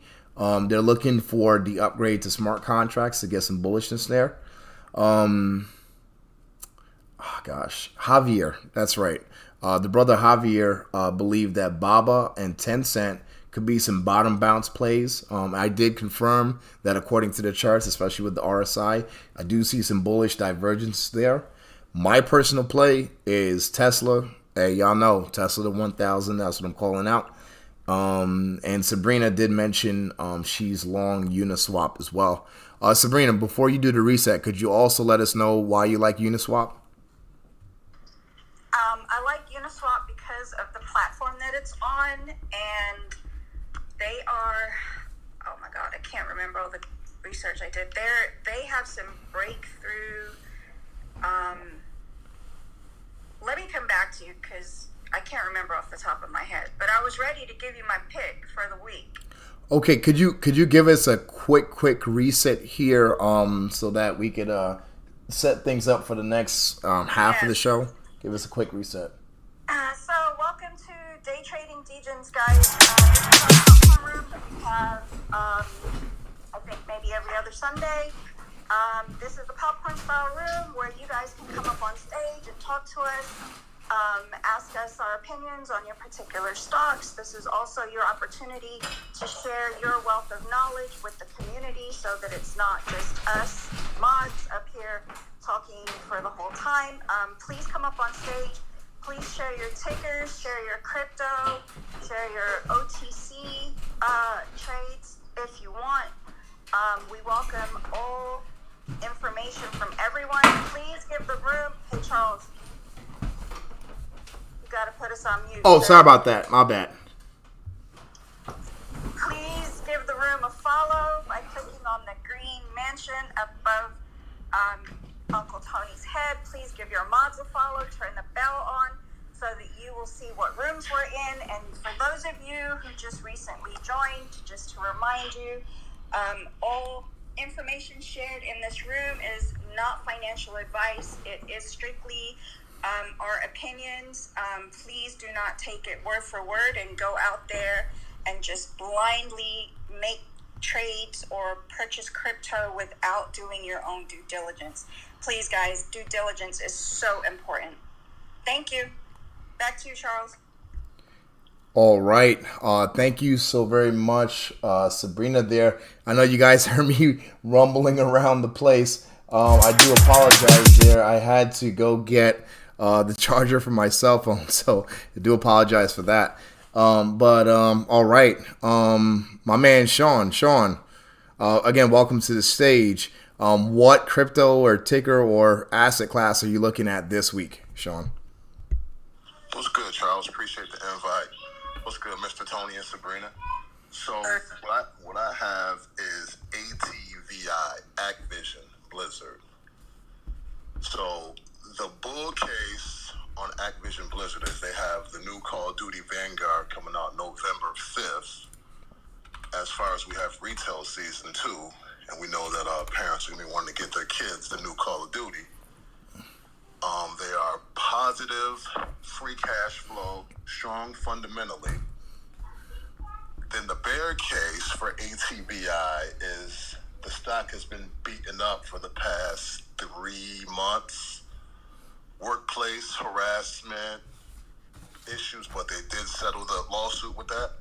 They're looking for the upgrade to smart contracts to get some bullishness there. Javier, that's right. The brother Javier believed that Baba and Tencent could be some bottom bounce plays. I did confirm that according to the charts, especially with the RSI, I do see some bullish divergence there. My personal play is Tesla. Hey, y'all know Tesla the 1000. That's what I'm calling out. And Sabrina did mention she's long Uniswap as well. Sabrina, before you do the reset, could you also let us know why you like Uniswap? I like Uniswap because of the platform that it's on, and they are, oh my God, I can't remember all the research I did. They have some breakthrough, let me come back to you because I can't remember off the top of my head, but I was ready to give you my pick for the week. Okay, could you give us a quick reset here, so that we could set things up for the next half of the show? Give us a quick reset. So welcome to Day Trading Degens, guys. This is our popcorn room that we have, I think maybe every other Sunday. This is the popcorn style room where you guys can come up on stage and talk to us. Ask us our opinions on your particular stocks. This is also your opportunity to share your wealth of knowledge with the community so that it's not just us mods up here talking for the whole time. Please come up on stage. Please share your tickers, share your crypto, share your OTC trades if you want. We welcome all information from everyone. Please give the room, hey Charles, got to put us on mute. Oh, sorry about that. My bad. Please give the room a follow by clicking on the green mansion above Uncle Tony's head. Please give your mods a follow. Turn the bell on so that you will see what rooms we're in. And for those of you who just recently joined, just to remind you, all information shared in this room is not financial advice. It is strictly our opinions. Please do not take it word for word and go out there and just blindly make trades or purchase crypto without doing your own due diligence. Please, guys, due diligence is so important. Thank you. Back to you, Charles. All right. Thank you so very much, Sabrina there. I know you guys heard me rumbling around the place. I do apologize there. I had to go get the charger for my cell phone, so I do apologize for that. All right. My man Sean, again, welcome to the stage. What crypto or ticker or asset class are you looking at this week, Sean? What's good, Charles? Appreciate the invite. What's good, Mr. Tony and Sabrina? So what I have is ATVI, Activision Blizzard. So the bull case on Activision Blizzard is they have the new Call of Duty Vanguard coming out November 5th. As wanting to get their kids the new Call of Duty. They are positive, free cash flow, strong fundamentally. Then the bear case for ATVI is the stock has been beaten up for the past 3 months. Workplace harassment issues, but they did settle the lawsuit with that.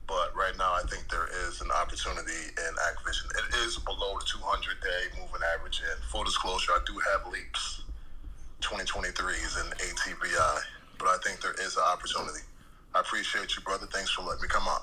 But right now, I think there is an opportunity in Activision. It is below the 200-day moving average. And full disclosure, I do have leaps 2023s in ATVI, but I think there is an opportunity. I appreciate you, brother. Thanks for letting me come on.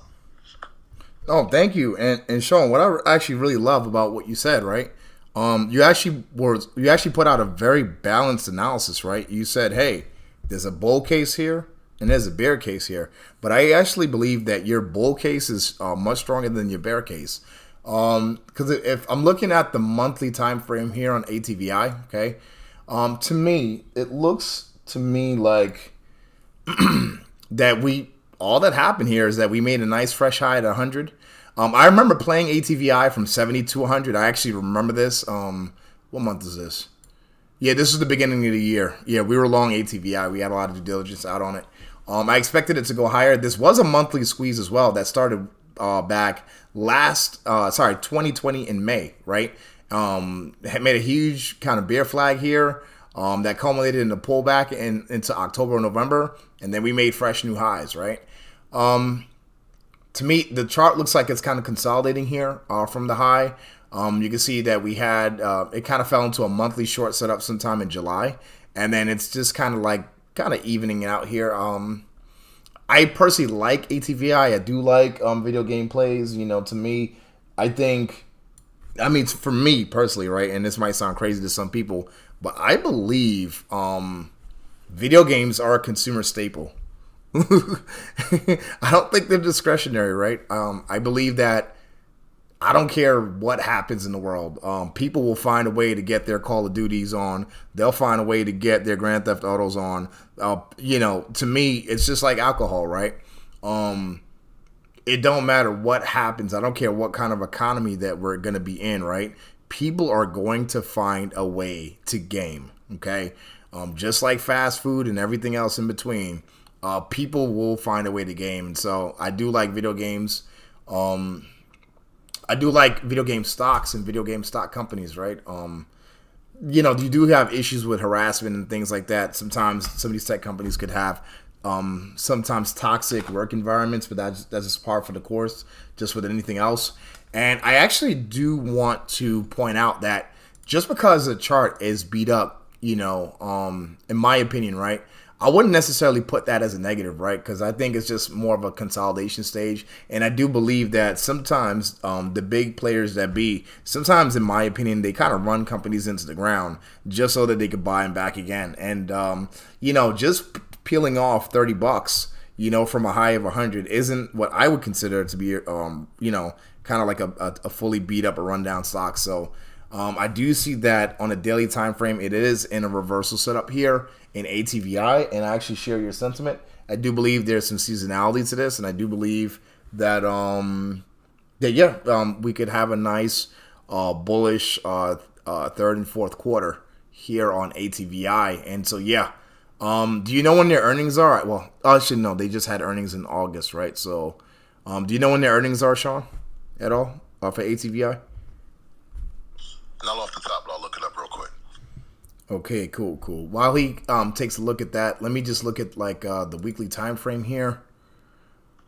Oh, thank you. And Sean, what I actually really love about what you said, right? You actually put out a very balanced analysis, right? You said, hey, there's a bull case here and there's a bear case here. But I actually believe that your bull case is much stronger than your bear case. Because if I'm looking at the monthly time frame here on ATVI, okay, to me, it looks to me like that all that happened here is that we made a nice fresh high at 100. I remember playing ATVI from 70 to 100. I actually remember this. What month is this? Yeah, this is the beginning of the year. Yeah, we were long ATVI. We had a lot of due diligence out on it. I expected it to go higher. This was a monthly squeeze as well that started back 2020 in May, right? Had made a huge kind of bear flag here that culminated in a pullback into October and November, and then we made fresh new highs, right? To me, the chart looks like it's kind of consolidating here from the high. You can see that we had, it kind of fell into a monthly short setup sometime in July. And then it's just kind of evening out here. I personally like ATVI. I do like video game plays. To me, for me personally, right? And this might sound crazy to some people, but I believe video games are a consumer staple. I don't think they're discretionary, right? I believe that I don't care what happens in the world. People will find a way to get their Call of Duties on. They'll find a way to get their Grand Theft Autos on. To me, it's just like alcohol, right? It don't matter what happens. I don't care what kind of economy that we're going to be in, right? People are going to find a way to game, okay? Just like fast food and everything else in between. People will find a way to game. And so I do like video games. I do like video game stocks and video game stock companies, right? You do have issues with harassment and things like that. Sometimes some of these tech companies could have sometimes toxic work environments, but that's just par for the course, just with anything else. And I actually do want to point out that just because the chart is beat up, in my opinion, right, I wouldn't necessarily put that as a negative, right? Because I think it's just more of a consolidation stage. And I do believe that sometimes the big players sometimes in my opinion, they kind of run companies into the ground just so that they could buy them back again. And, just peeling off $30, from a high of 100 isn't what I would consider to be, kind of like a fully beat up or rundown stock. So I do see that on a daily time frame, it is in a reversal setup here in ATVI, and I actually share your sentiment. I do believe there's some seasonality to this, and I do believe that we could have a nice bullish third and fourth quarter here on ATVI. And so do you know when their earnings are? Well, I should know. They just had earnings in August, right? So do you know when their earnings are, Sean, at all for ATVI? Not off the top, but I'll look it up real quick. Okay, cool. While he takes a look at that, let me just look at the weekly time frame here.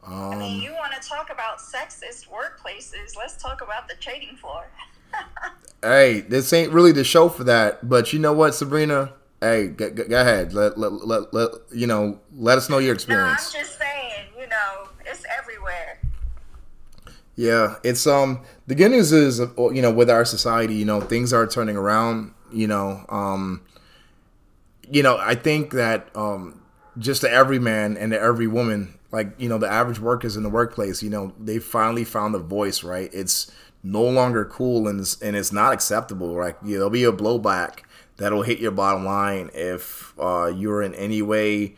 You want to talk about sexist workplaces? Let's talk about the trading floor. Hey, this ain't really the show for that, but you know what, Sabrina? Hey, go ahead. Let us know your experience. No, I'm just saying, it's everywhere. Yeah, it's the good news is with our society, things are turning around. I think that just to every man and to every woman, the average workers in the workplace, they finally found a voice, right? It's no longer cool and it's not acceptable, right? There'll be a blowback that'll hit your bottom line if you're in any way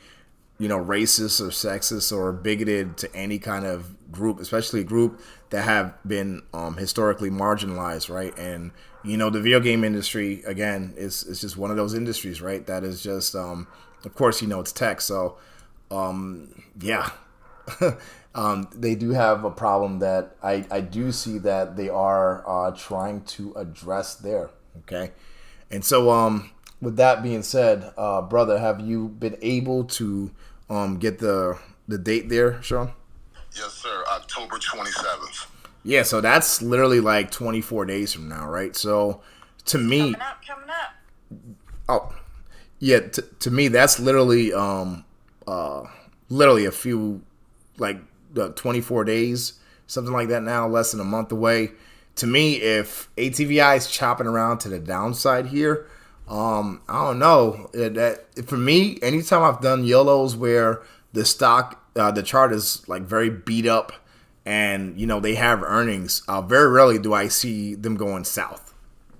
racist or sexist or bigoted to any kind of group, especially a group that have been historically marginalized, right? And the video game industry, again, is just one of those industries, right? That is just, of course, it's tech, so yeah. They do have a problem that I do see that they are trying to address there. Okay, and so with that being said, brother, have you been able to get the date there, Sean? Yes, sir. October 27th. Yeah, so that's literally like 24 days from now, right? So to me, coming up. Oh, yeah. To me, that's literally literally a few, like 24 days, something like that now, less than a month away. To me, if ATVI is chopping around to the downside here, I don't know. That for me, anytime I've done YOLOs where the stock, the chart is like very beat up, and they have earnings, very rarely do I see them going south.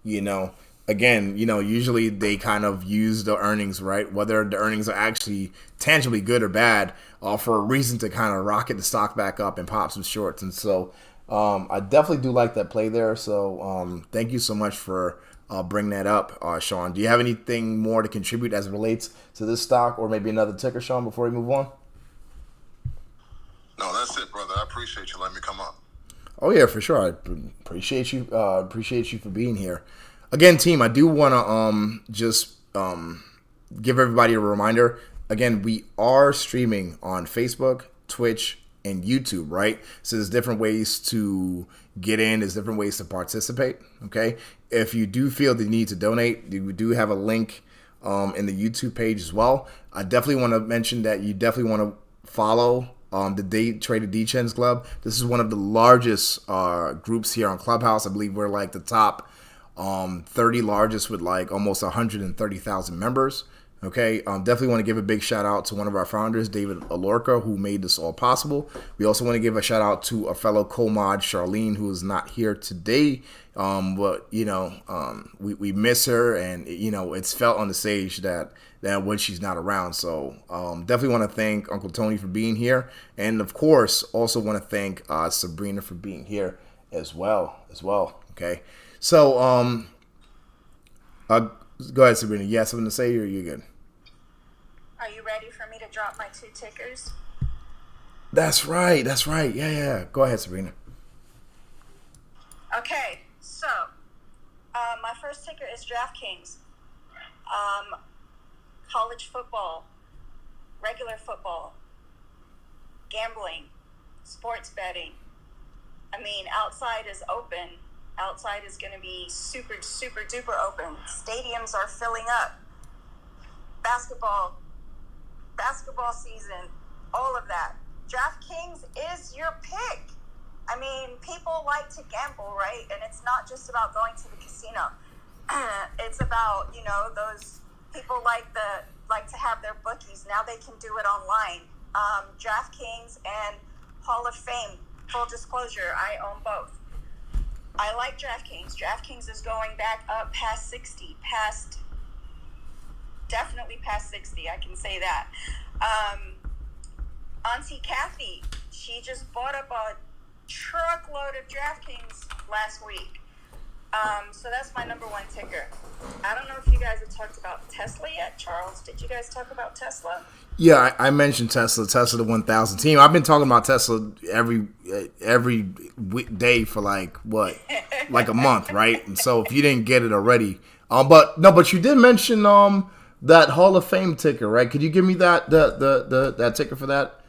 Again, usually they kind of use the earnings, right? Whether the earnings are actually tangibly good or bad, for a reason to kind of rocket the stock back up and pop some shorts. And so I definitely do like that play there. So thank you so much for bringing that up, Sean. Do you have anything more to contribute as it relates to this stock or maybe another ticker, Sean, before we move on? No, that's it, brother. I appreciate you letting me come up. Oh, yeah, for sure. I appreciate you. Appreciate you for being here. Again, team, I do want to just give everybody a reminder. Again, we are streaming on Facebook, Twitch, and YouTube, right? So there's different ways to get in. There's different ways to participate, okay? If you do feel the need to donate, we do have a link in the YouTube page as well. I definitely want to mention that you definitely want to follow the Day Traded Decentralized Club. This is one of the largest groups here on Clubhouse. I believe we're like the top 30 largest with like almost 130,000 members. Okay, definitely want to give a big shout out to one of our founders, David Alorca, who made this all possible. We also want to give a shout out to a fellow co-mod, Charlene, who is not here today. But we miss her, and it's felt on the stage that when she's not around. So definitely want to thank Uncle Tony for being here, and of course also want to thank Sabrina for being here as well. Okay. So, go ahead, Sabrina. You have something to say, or you're good? Are you ready for me to drop my 2 tickers? That's right. Yeah. Go ahead, Sabrina. Okay, so my first ticker is DraftKings. College football, regular football, gambling, sports betting. I mean, outside is open. Outside is going to be super, super duper open. Stadiums are filling up. Basketball season, all of that. DraftKings is your pick. I mean, people like to gamble, right? And it's not just about going to the casino. It's about, those people like to have their bookies. Now they can do it online. DraftKings and Hall of Fame. Full disclosure, I own both. I like DraftKings. DraftKings is going back up past 60, definitely past 60. I can say that. Auntie Cathie, she just bought up a truckload of DraftKings last week. So that's my number 1 ticker. I don't know if you guys have talked about Tesla yet, Charles. Did you guys talk about Tesla? Yeah, I mentioned Tesla the 1000 team. I've been talking about Tesla every day for like a month, right? And so if you didn't get it already, but you did mention that Hall of Fame ticker, right? Could you give me that that ticker for that?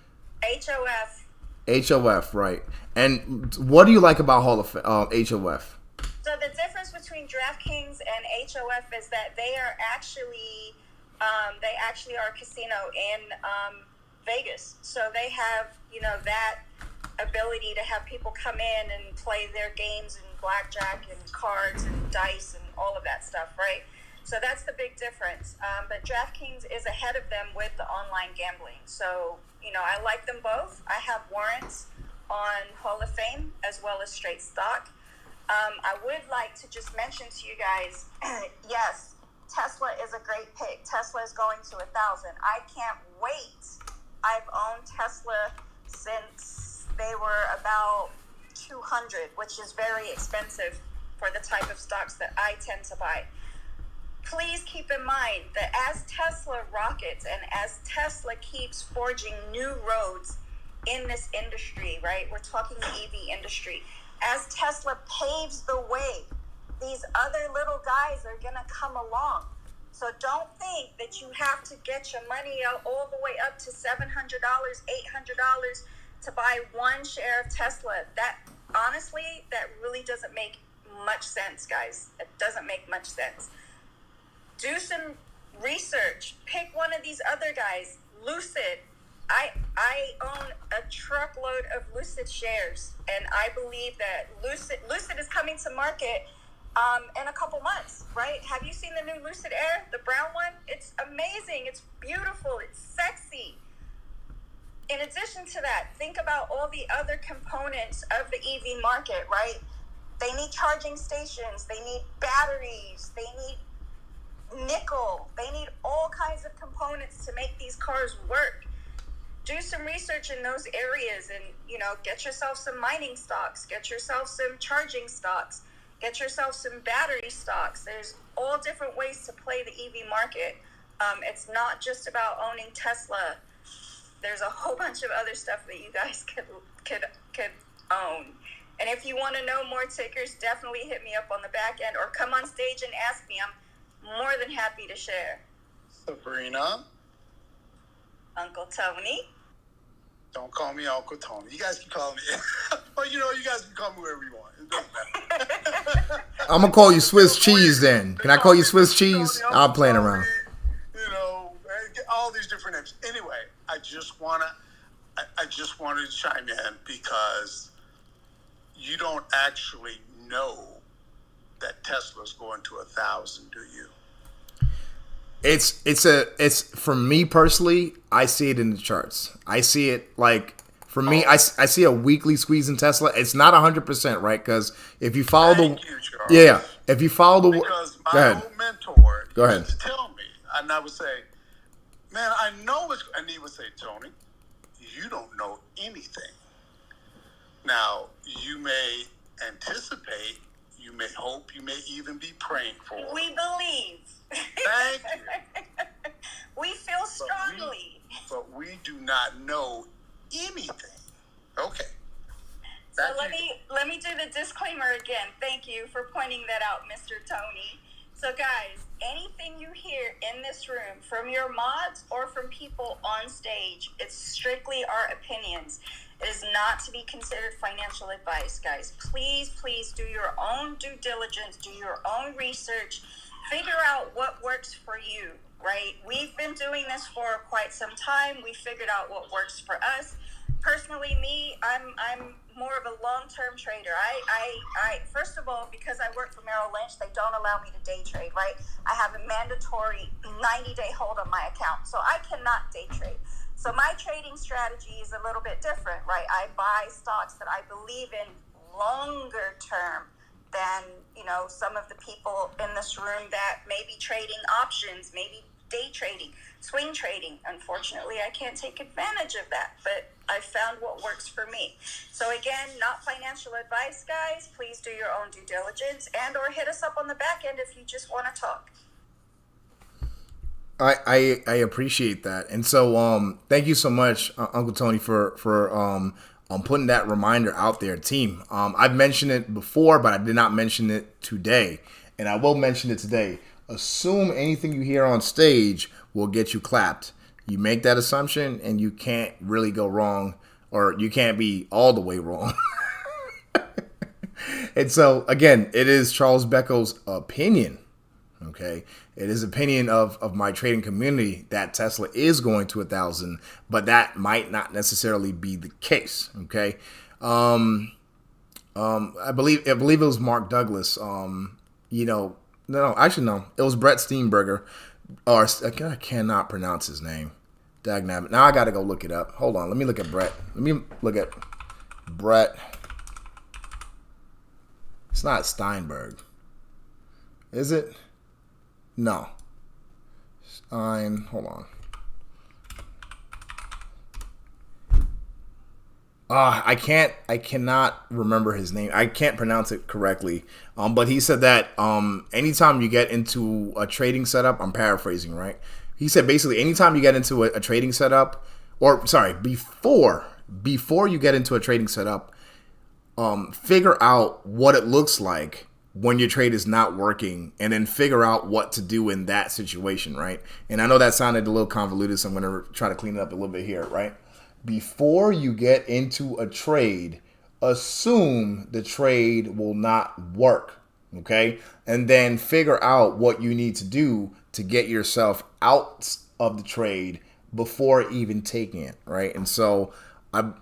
HOF. HOF, right? And what do you like about Hall of HOF? So the difference between DraftKings and HOF is that they are actually are a casino in Vegas. So they have, that ability to have people come in and play their games and blackjack and cards and dice and all of that stuff, right? So that's the big difference. But DraftKings is ahead of them with the online gambling. So, I like them both. I have warrants on Hall of Fame as well as straight stock. I would like to just mention to you guys, yes, Tesla is a great pick. Tesla is going to 1,000. I can't wait I've owned Tesla since they were about 200, which is very expensive for the type of stocks that I tend to buy. Please keep in mind that as Tesla rockets and as Tesla keeps forging new roads in this industry, right? We're talking the EV industry. As Tesla paves the way, these other little guys are going to come along. So don't think that you have to get your money out all the way up to $700, $800 to buy one share of Tesla. That, honestly, that really doesn't make much sense, guys. It doesn't make much sense. Do some research. Pick one of these other guys. Lucid. I own a truckload of Lucid shares, and I believe that Lucid is coming to market in a couple months, right? Have you seen the new Lucid Air, the brown one? It's amazing. It's beautiful. It's sexy. In addition to that, think about all the other components of the EV market, right? They need charging stations. They need batteries. They need nickel. They need all kinds of components to make these cars work. Do some research in those areas and, get yourself some mining stocks, get yourself some charging stocks, get yourself some battery stocks. There's all different ways to play the EV market. It's not just about owning Tesla. There's a whole bunch of other stuff that you guys could own. And if you want to know more tickers, definitely hit me up on the back end or come on stage and ask me. I'm more than happy to share. Sabrina. Uncle Tony. Don't call me Uncle Tony. You guys can call me. But you guys can call me wherever you want. It doesn't matter. I'm gonna call you Swiss cheese then. Can I call you Swiss cheese? I'm playing around. All these different names. Anyway, I just wanted to chime in because you don't actually know that Tesla's going to 1,000, do you? It's for me personally, I see it in the charts. I see it for me, I see a weekly squeeze in Tesla. It's not 100%, right? Because if you follow if you follow because my old mentor used to tell me, and I would say, man, I know it's, and he would say, Tony, you don't know anything. Now, you may anticipate, you may hope, you may even be praying for. We believe. Thank you. We feel strongly. But we do not know anything. Okay. So let me do the disclaimer again. Thank you for pointing that out, Mr. Tony. So guys, anything you hear in this room from your mods or from people on stage, it's strictly our opinions. It is not to be considered financial advice, guys. Please do your own due diligence, do your own research, figure out what works for you, right? We've been doing this for quite some time. We figured out what works for us. Personally, I'm more of a long-term trader. I first of all, because I work for Merrill Lynch, they don't allow me to day trade, right? I have a mandatory 90-day hold on my account, so I cannot day trade. So my trading strategy is a little bit different, right? I buy stocks that I believe in longer term than, some of the people in this room that may be trading options, maybe day trading, swing trading. Unfortunately, I can't take advantage of that, but I found what works for me. So again, not financial advice, guys. Please do your own due diligence and or hit us up on the back end if you just want to talk. I appreciate that. And so thank you so much, Uncle Tony, for putting that reminder out there, team. I've mentioned it before, but I did not mention it today. And I will mention it today. Assume anything you hear on stage will get you clapped. You make that assumption and you can't really go wrong, or you can't be all the way wrong. And so, again, it is Charles Becco's opinion. Okay, it is opinion of my trading community that Tesla is going to 1,000, but that might not necessarily be the case. Okay, I believe it was Mark Douglas. No, actually no, it was Brett Steenberger, or I cannot pronounce his name. Dagnabbit. Now I got to go look it up. Hold on, let me look at Brett. Let me look at Brett. It's not Steinberg, is it? No. Hold on. I cannot remember his name. I can't pronounce it correctly. But he said that anytime you get into a trading setup, I'm paraphrasing, right? He said basically anytime you get into a trading setup, or sorry, before you get into a trading setup, figure out what it looks like when your trade is not working, and then figure out what to do in that situation, right? And I know that sounded a little convoluted, so I'm going to try to clean it up a little bit here, right? Before you get into a trade, assume the trade will not work, okay? And then figure out what you need to do to get yourself out of the trade before even taking it, right? And so I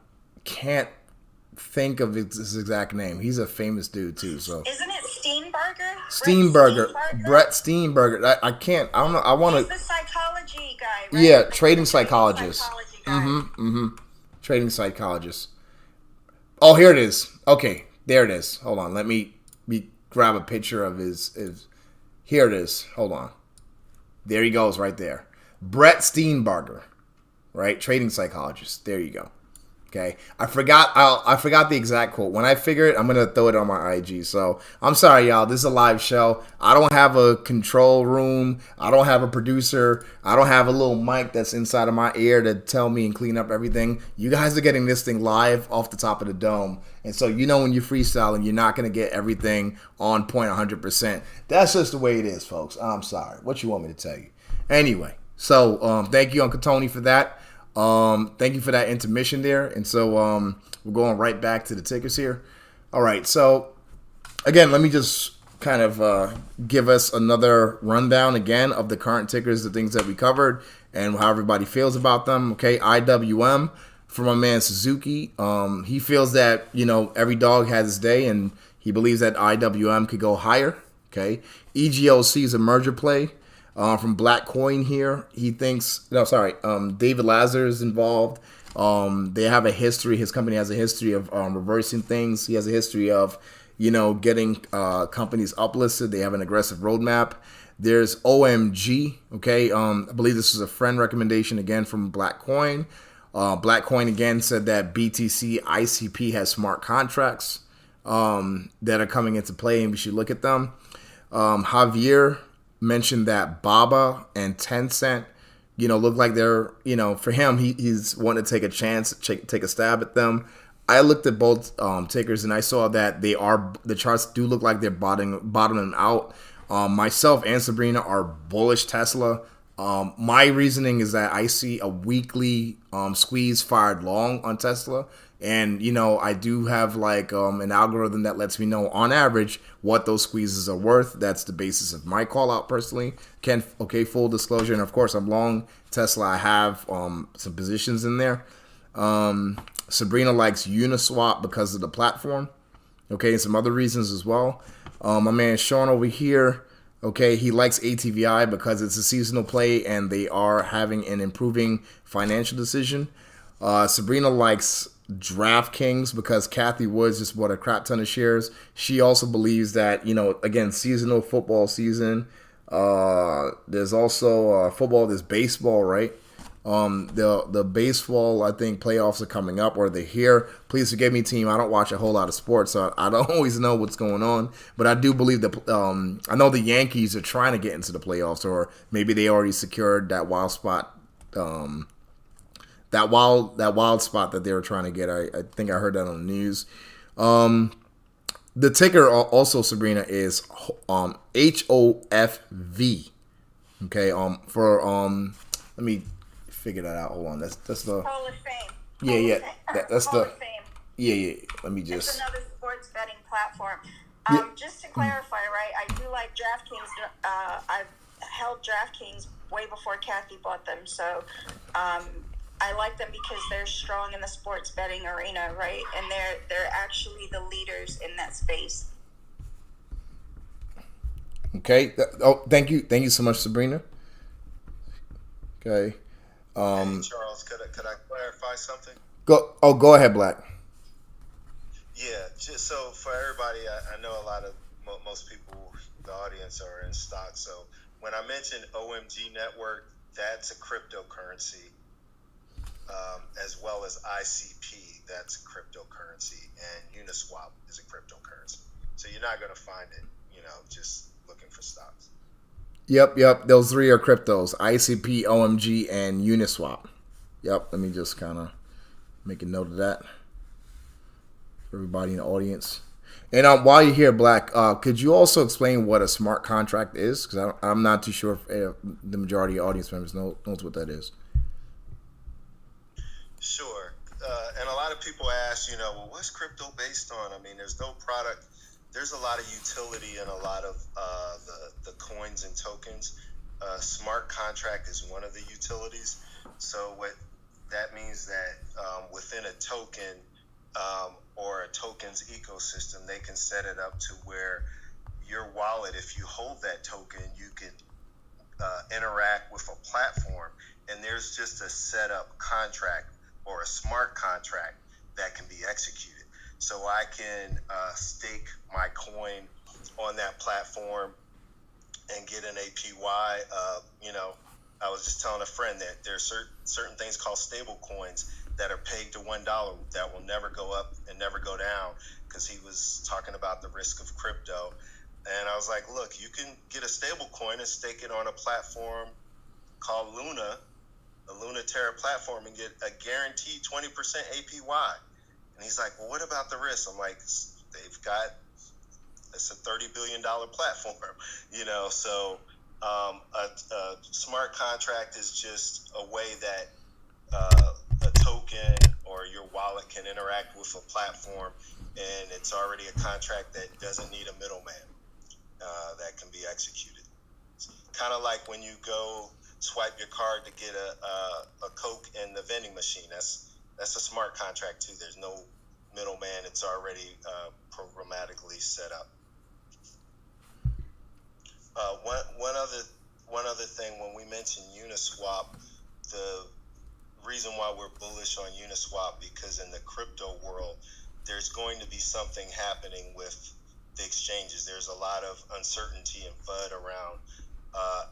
can't think of his exact name. He's a famous dude too. So isn't it Steenberger? Brett Steenberger. I can't. I don't know. I want to. He's the psychology guy, right? Yeah, trading psychologist. Psychology guy. Trading psychologist. Oh, here it is. Okay, there it is. Hold on. Let me grab a picture of his. Here it is. Hold on. There he goes, right there. Brett Steenberger, right? Trading psychologist. There you go. Okay, I forgot the exact quote. When I figure it, I'm gonna throw it on my IG. So I'm sorry, y'all. This is a live show. I don't have a control room. I don't have a producer. I don't have a little mic that's inside of my ear to tell me and clean up everything. You guys are getting this thing live off the top of the dome, and so you know when you're freestyling, you're not gonna get everything on point 100%. That's just the way it is, folks. I'm sorry. What you want me to tell you? Anyway, so thank you, Uncle Tony, for that. Thank you for that intermission there. And so we're going right back to the tickers here. All right. So again, let me just kind of give us another rundown again of the current tickers, the things that we covered, and how everybody feels about them. Okay. IWM for my man Suzuki. He feels that, every dog has his day, and he believes that IWM could go higher. Okay. EGOC is a merger play. From Black Coin here, he thinks, David Lazzar is involved. They have a history, his company has a history of reversing things. He has a history of, getting companies uplisted. They have an aggressive roadmap. There's OMG, okay? I believe this is a friend recommendation again from Black Coin. Black Coin again said that BTC ICP has smart contracts that are coming into play, and we should look at them. Javier mentioned that Baba and Tencent, look like they're, for him, he's wanting to take a chance, take a stab at them. I looked at both tickers, and I saw that the charts do look like they're bottoming out. Myself and Sabrina are bullish Tesla. My reasoning is that I see a weekly squeeze fired long on Tesla. And, I do have an algorithm that lets me know on average what those squeezes are worth. That's the basis of my call out personally. Full disclosure. And of course, I'm long Tesla. I have some positions in there. Sabrina likes Uniswap because of the platform. Okay. And some other reasons as well. My man Sean over here. Okay. He likes ATVI because it's a seasonal play and they are having an improving financial decision. Sabrina likes DraftKings because Cathie Woods just bought a crap ton of shares. She also believes that, again, seasonal football season. There's also football, there's baseball, right? The baseball, I think playoffs are coming up or they're here. Please forgive me, team. I don't watch a whole lot of sports, so I don't always know what's going on. But I do believe that I know the Yankees are trying to get into the playoffs, or maybe they already secured that wild spot. That wild spot that they were trying to get. I think I heard that on the news. The ticker also, Sabrina, is HOFV. Okay. Let me figure that out. Hold on. That's the Hall of Fame. Yeah. That's Hall the of Fame. Yeah. Let me just. It's another sports betting platform. Just to clarify, right? I do like DraftKings. I've held DraftKings way before Cathie bought them, so I like them because they're strong in the sports betting arena, right? And they're actually the leaders in that space. Okay. Thank you so much, Sabrina. Okay. Hey, Charles, could I clarify something? Go ahead, Black. Yeah, just so for everybody, I know a lot of most people, the audience, are in stock. So when I mentioned OMG Network, that's a cryptocurrency, as well as ICP. that's cryptocurrency, and Uniswap is a cryptocurrency. So you're not going to find it, just looking for stocks. Yep. Those three are cryptos: ICP, OMG, and Uniswap. Yep. Let me just kind of make a note of that for everybody in the audience. And while you're here, Black, could you also explain what a smart contract is? Because I'm not too sure if the majority of audience members knows what that is. Sure. And a lot of people ask, well, what's crypto based on? I mean, there's no product. There's a lot of utility in a lot of the coins and tokens. Smart contract is one of the utilities. So what that means that within a token or a token's ecosystem, they can set it up to where your wallet, if you hold that token, you can interact with a platform, and there's just a setup contract or a smart contract that can be executed. So I can stake my coin on that platform and get an APY. I was just telling a friend that there's certain things called stable coins that are pegged to $1 that will never go up and never go down, because he was talking about the risk of crypto. And I was like, look, you can get a stable coin and stake it on a platform called Luna, the Luna Terra platform, and get a guaranteed 20% APY. And he's like, well, what about the risk? I'm like, it's a $30 billion platform, so a smart contract is just a way that a token or your wallet can interact with a platform, and it's already a contract that doesn't need a middleman that can be executed. Kind of like when you go swipe your card to get a Coke in the vending machine. That's a smart contract too. There's no middleman. It's already programmatically set up. One other thing, when we mentioned Uniswap, the reason why we're bullish on Uniswap, because in the crypto world, there's going to be something happening with the exchanges. There's a lot of uncertainty and FUD around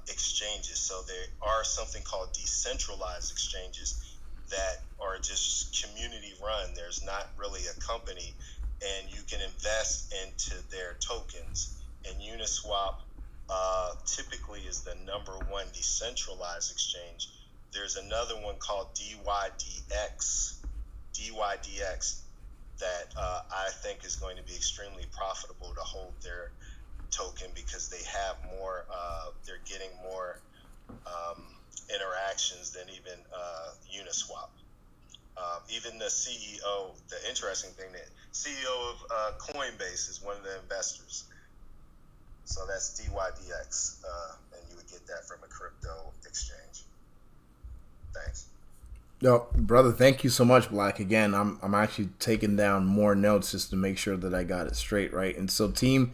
exchanges. So there are something called decentralized exchanges that are just community run. There's not really a company, and you can invest into their tokens. And Uniswap typically is the number one decentralized exchange. There's another one called DYDX that I think is going to be extremely profitable to hold their token, because they have more, they're getting more interactions than even Uniswap. Even the CEO, the interesting thing, that CEO of Coinbase is one of the investors. So that's DYDX, and you would get that from a crypto exchange. Thanks. No, brother, thank you so much, Black. Again, I'm actually taking down more notes just to make sure that I got it straight, right? And so, team,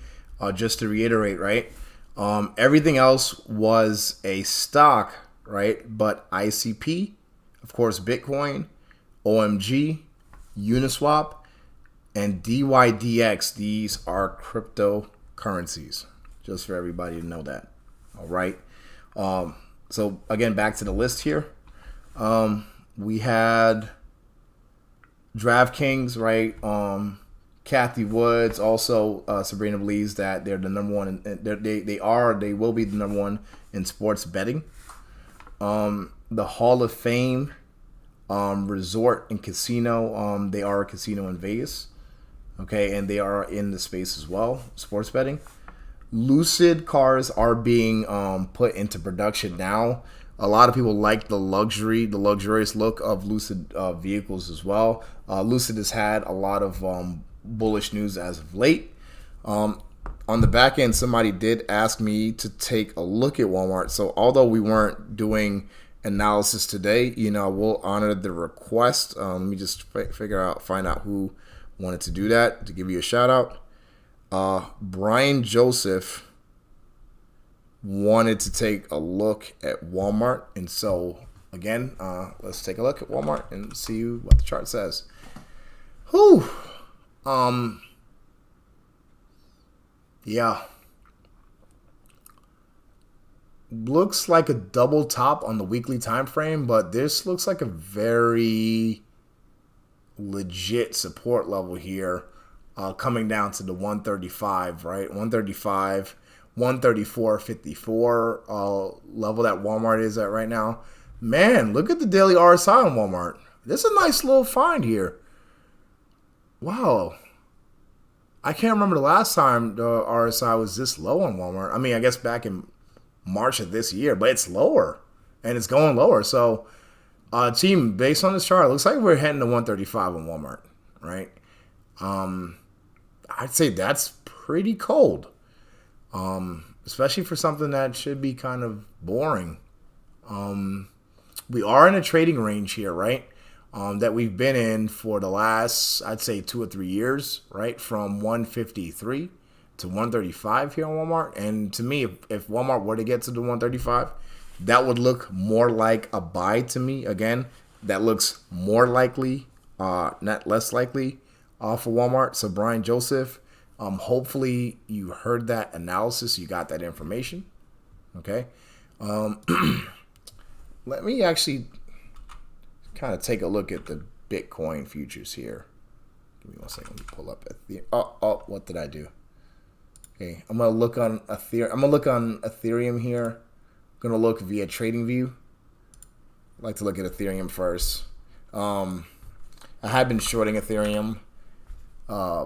just to reiterate, right? Everything else was a stock, right? But ICP, of course, Bitcoin, OMG, Uniswap, and DYDX, these are cryptocurrencies. Just for everybody to know that. All right. So again, back to the list here. We had DraftKings, right? Cathie Woods, also Sabrina believes that they're the number one. They will be the number one in sports betting. The Hall of Fame Resort and Casino. They are a casino in Vegas. Okay, and they are in the space as well, sports betting. Lucid cars are being put into production now. A lot of people like the luxurious look of Lucid vehicles as well. Lucid has had a lot of bullish news as of late. On the back end, somebody did ask me to take a look at Walmart. So although we weren't doing analysis today, we'll honor the request. Let me just find out who wanted to do that, to give you a shout out. Brian Joseph wanted to take a look at Walmart, and so again, let's take a look at Walmart and see what the chart says. Yeah, looks like a double top on the weekly time frame, but this looks like a very legit support level here, coming down to the 135, right? 135, 134.54 level that Walmart is at right now. Man, look at the daily RSI on Walmart. This is a nice little find here. Wow. I can't remember the last time the RSI was this low on Walmart. I mean, I guess back in March of this year, but it's lower and it's going lower. So, team, based on this chart, it looks like we're heading to 135 on Walmart, right? I'd say that's pretty cold, especially for something that should be kind of boring. We are in a trading range here, right? That we've been in for the last, I'd say, 2 or 3 years, right? From 153 to 135 here on Walmart. And to me, if Walmart were to get to the 135, that would look more like a buy to me. Again, that looks more likely, not less likely for Walmart. So Brian Joseph, hopefully you heard that analysis. You got that information. Okay. Let me actually kind of take a look at the Bitcoin futures here. Give me 1 second. Let me pull up Ethereum. Oh, what did I do? Okay, I'm gonna look on Ethereum here. I'm gonna look via TradingView. I like to look at Ethereum first. I had been shorting Ethereum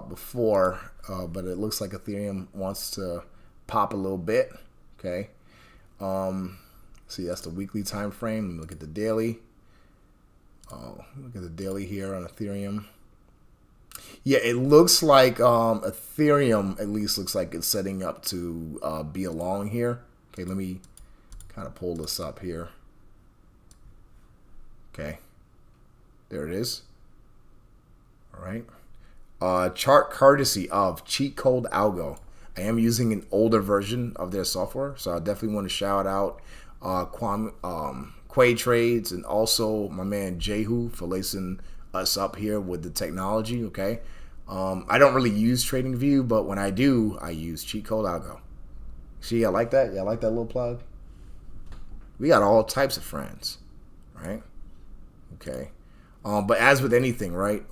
before, but it looks like Ethereum wants to pop a little bit. Okay. See, that's the weekly time frame. Look at the daily. Look at the daily here on Ethereum. Yeah, it looks like Ethereum at least looks like it's setting up to be a long here. Okay, let me kind of pull this up here. Okay, there it is. All right. Chart courtesy of Cheat Code Algo. I am using an older version of their software, so I definitely want to shout out Quay Trades and also my man Jehu for lacing us up here with the technology. Okay, I don't really use TradingView, but when I do, I use Cheat Code Algo. See, I like that. Yeah, I like that little plug. We got all types of friends, right? Okay, but as with anything, right?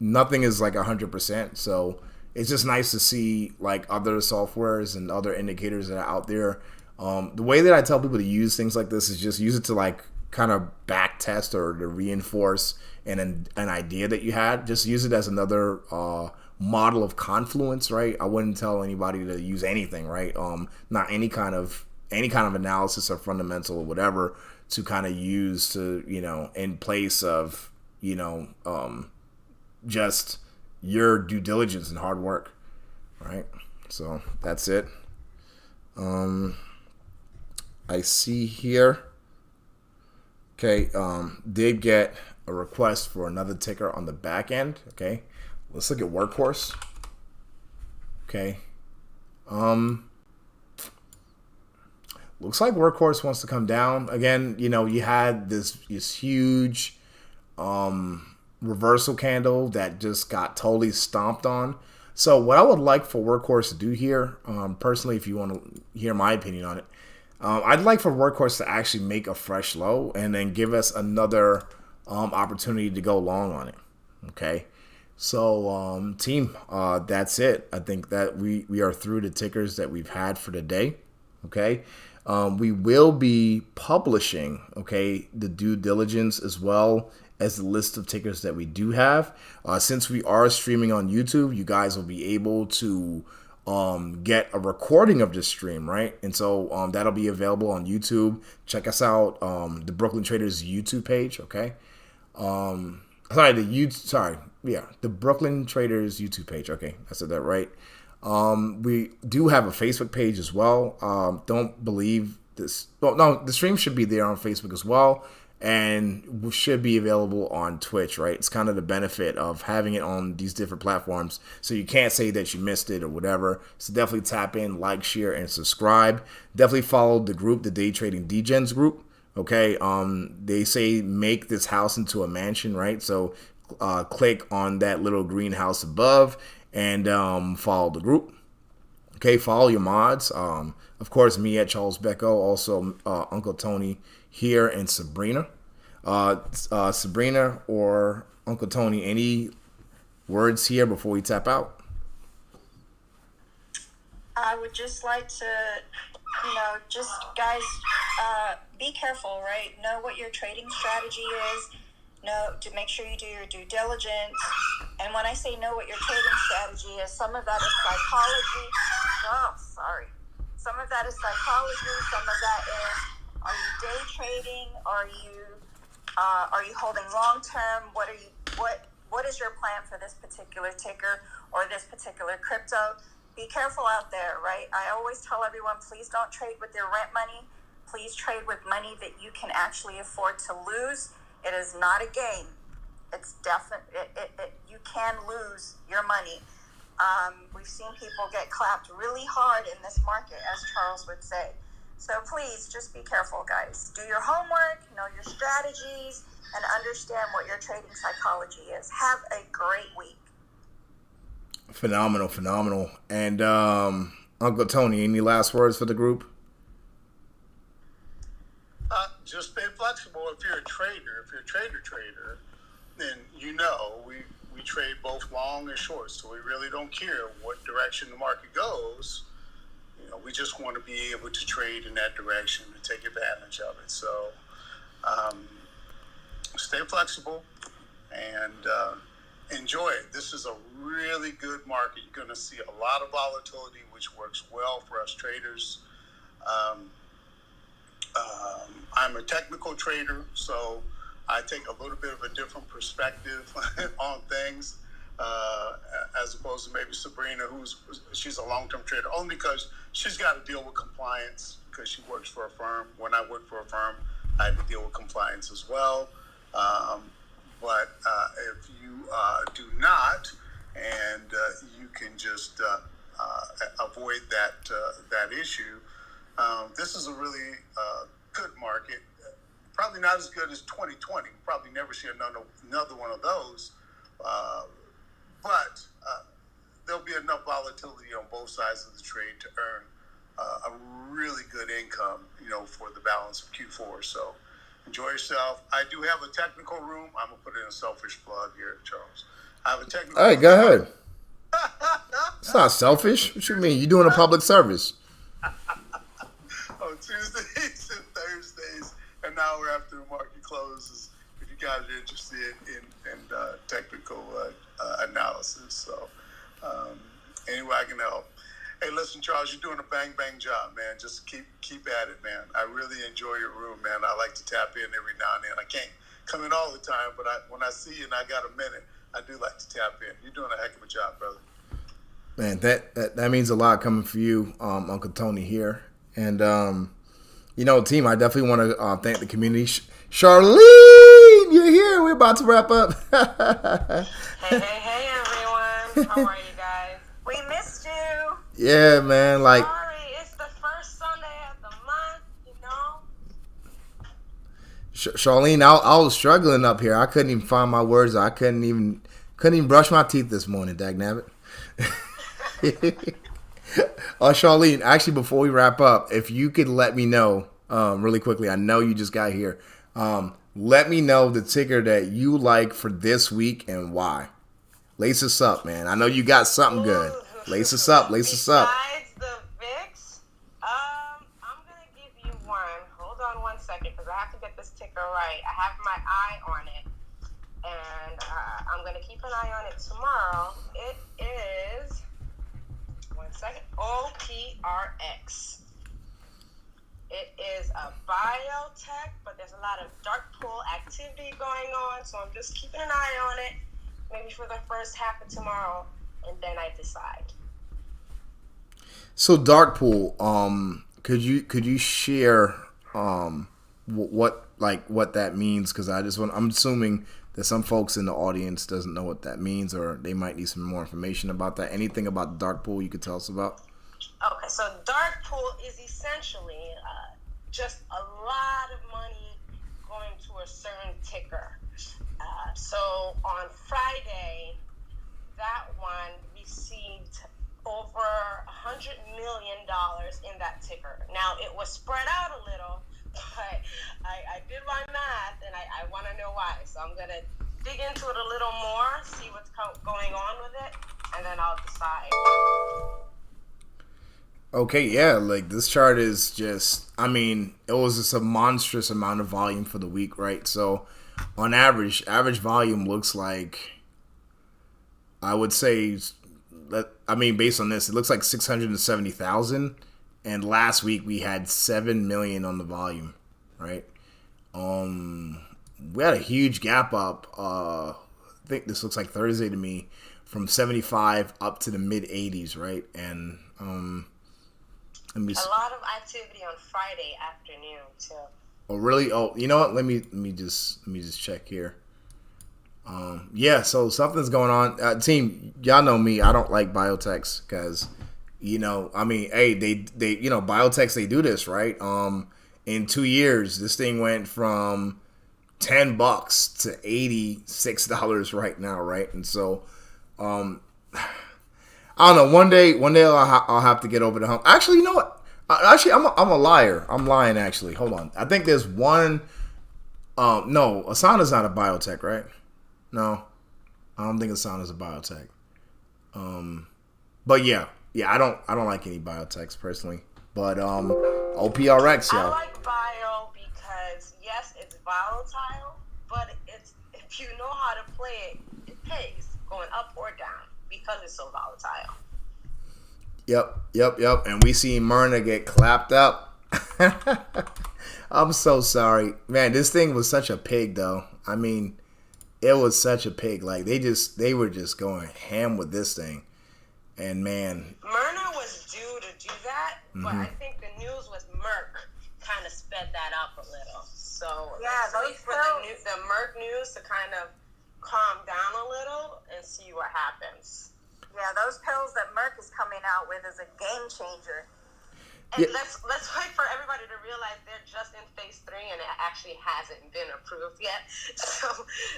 Nothing is like 100%. So it's just nice to see like other softwares and other indicators that are out there. The way that I tell people to use things like this is just use it to like kind of back test or to reinforce an idea that you had. Just use it as another model of confluence, right? I wouldn't tell anybody to use anything, right? Not any kind of analysis or fundamental or whatever to kind of use to, in place of, just your due diligence and hard work, right? So that's it. I see here. Okay, did get a request for another ticker on the back end. Okay, let's look at Workhorse. Okay, looks like Workhorse wants to come down again. You had this huge reversal candle that just got totally stomped on. So what I would like for Workhorse to do here, personally, if you want to hear my opinion on it, I'd like for Workhorse to actually make a fresh low and then give us another opportunity to go long on it. Okay, so team, that's it. I think that we are through the tickers that we've had for the day. Okay, we will be publishing the due diligence as well as the list of tickers that we do have. Since we are streaming on YouTube, you guys will be able to get a recording of this stream, right? And so that'll be available on YouTube. Check us out, the Brooklyn Traders YouTube page. Okay, the Brooklyn Traders YouTube page. Okay, I said that right. We do have a Facebook page as well. Don't believe this. Well, no, the stream should be there on Facebook as well, and should be available on Twitch, right? It's kind of the benefit of having it on these different platforms, so you can't say that you missed it or whatever. So definitely tap in, like, share, and subscribe. Definitely follow the group, the Day Trading Degens group. Okay, they say make this house into a mansion, right? So click on that little greenhouse above and follow the group. Okay, follow your mods. Of course, me at Charles Becco, also Uncle Tony here, and Sabrina. Sabrina or Uncle Tony, any words here before we tap out? I would just like to, just guys, be careful, right? Know what your trading strategy is. Know to make sure you do your due diligence. And when I say know what your trading strategy is, some of that is psychology. Oh, sorry. Some of that is psychology. Some of that is, are you day trading? Are you holding long term? What is your plan for this particular ticker or this particular crypto? Be careful out there, right? I always tell everyone, please don't trade with your rent money. Please trade with money that you can actually afford to lose. It is not a game. It's you can lose your money. We've seen people get clapped really hard in this market, as Charles would say. So please just be careful, guys. Do your homework, know your strategies, and understand what your trading psychology is. Have a great week. Phenomenal. And Uncle Tony, any last words for the group? Just stay flexible. If you're a trader, then we trade both long and short, so we really don't care what direction the market goes. We just want to be able to trade in that direction and take advantage of it. So stay flexible and enjoy it. This is a really good market. You're going to see a lot of volatility, which works well for us traders. I'm a technical trader, so I take a little bit of a different perspective on things as opposed to maybe Sabrina, she's a long-term trader, only because she's got to deal with compliance because she works for a firm. When I work for a firm, I have to deal with compliance as well. But if you do not, and you can just avoid that issue, this is a really good market. Probably not as good as 2020. We'll probably never see another one of those. But there'll be enough volatility on both sides of the trade to earn a really good income, for the balance of Q4. So enjoy yourself. I do have a technical room. I'm going to put in a selfish plug here, Charles. I have a technical room. Hey, go ahead. It's not selfish. What you mean? You're doing a public service. On Tuesdays and Thursdays, an hour after the market closes, if you guys are interested in technical analysis. So anyway, I can help. Hey, listen, Charles, you're doing a bang job, man. Just keep at it, man. I really enjoy your room, man. I like to tap in every now and then. I can't come in all the time, but when I see you and I got a minute, I do like to tap in. You're doing a heck of a job, brother. Man, that means a lot coming for you, Uncle Tony here. And, team, I definitely want to thank the community. Charlene, you're here. We're about to wrap up. Hey, everyone. How are you guys? We missed you. Yeah, man. Sorry, it's the first Sunday of the month, Charlene, I was struggling up here. I couldn't even find my words. I couldn't even brush my teeth this morning, dagnabbit. Charlene, actually, before we wrap up, if you could let me know really quickly, I know you just got here. Let me know the ticker that you like for this week and why. Lace us up, man. I know you got something good. Lace us up. Besides the VIX, I'm going to give you one. Hold on one second because I have to get this ticker right. I have my eye on it, and I'm going to keep an eye on it tomorrow. It is... second, OPRX. It is a biotech, but there's a lot of dark pool activity going on, so I'm just keeping an eye on it, maybe for the first half of tomorrow, and then I decide. So dark pool, could you share what that means? Because I'm assuming that some folks in the audience doesn't know what that means, or they might need some more information about that. Anything about the dark pool you could tell us about? Okay, so dark pool is essentially just a lot of money going to a certain ticker. So on Friday, that one received over $100 million in that ticker. Now, it was spread out a little, but I did my math, and I want to know why. So I'm going to dig into it a little more, see what's going on with it, and then I'll decide. Okay, yeah, like this chart is just, I mean, it was just a monstrous amount of volume for the week, right? So on average volume looks like, I would say, I mean, based on this, it looks like 670,000. And last week we had 7 million on the volume, right? We had a huge gap up. I think this looks like Thursday to me, from 75 up to the mid 80s, right? And a lot of activity on Friday afternoon too. Oh really? Oh, you know what? Let me just check here. Yeah, so something's going on. Team, y'all know me. I don't like biotechs because, I mean, hey, they biotechs, they do this, right? In 2 years, this thing went from $10 to $86 right now, right? And so, I don't know. One day I'll have to get over the hump. Actually, you know what? Actually, I'm a liar. I'm lying. Actually, hold on. I think there's one. No, Asana's not a biotech, right? No, I don't think Asana's a biotech. But yeah, I don't like any biotechs personally. But OPRX, I like bio because yes, it's volatile, but if you know how to play it, it pays going up or down because it's so volatile. Yep. And we see Myrna get clapped up. I'm so sorry, man. This thing was such a pig, though. I mean, it was such a pig. Like they were just going ham with this thing, and man, Myrna was due to do that, but I think the news with Merck kind of sped that up a little. So yeah, let's wait for the Merck news to kind of calm down a little and see what happens. Yeah, those pills that Merck is coming out with is a game changer. And let's wait for everybody to realize they're just in phase 3 and it actually hasn't been approved yet. So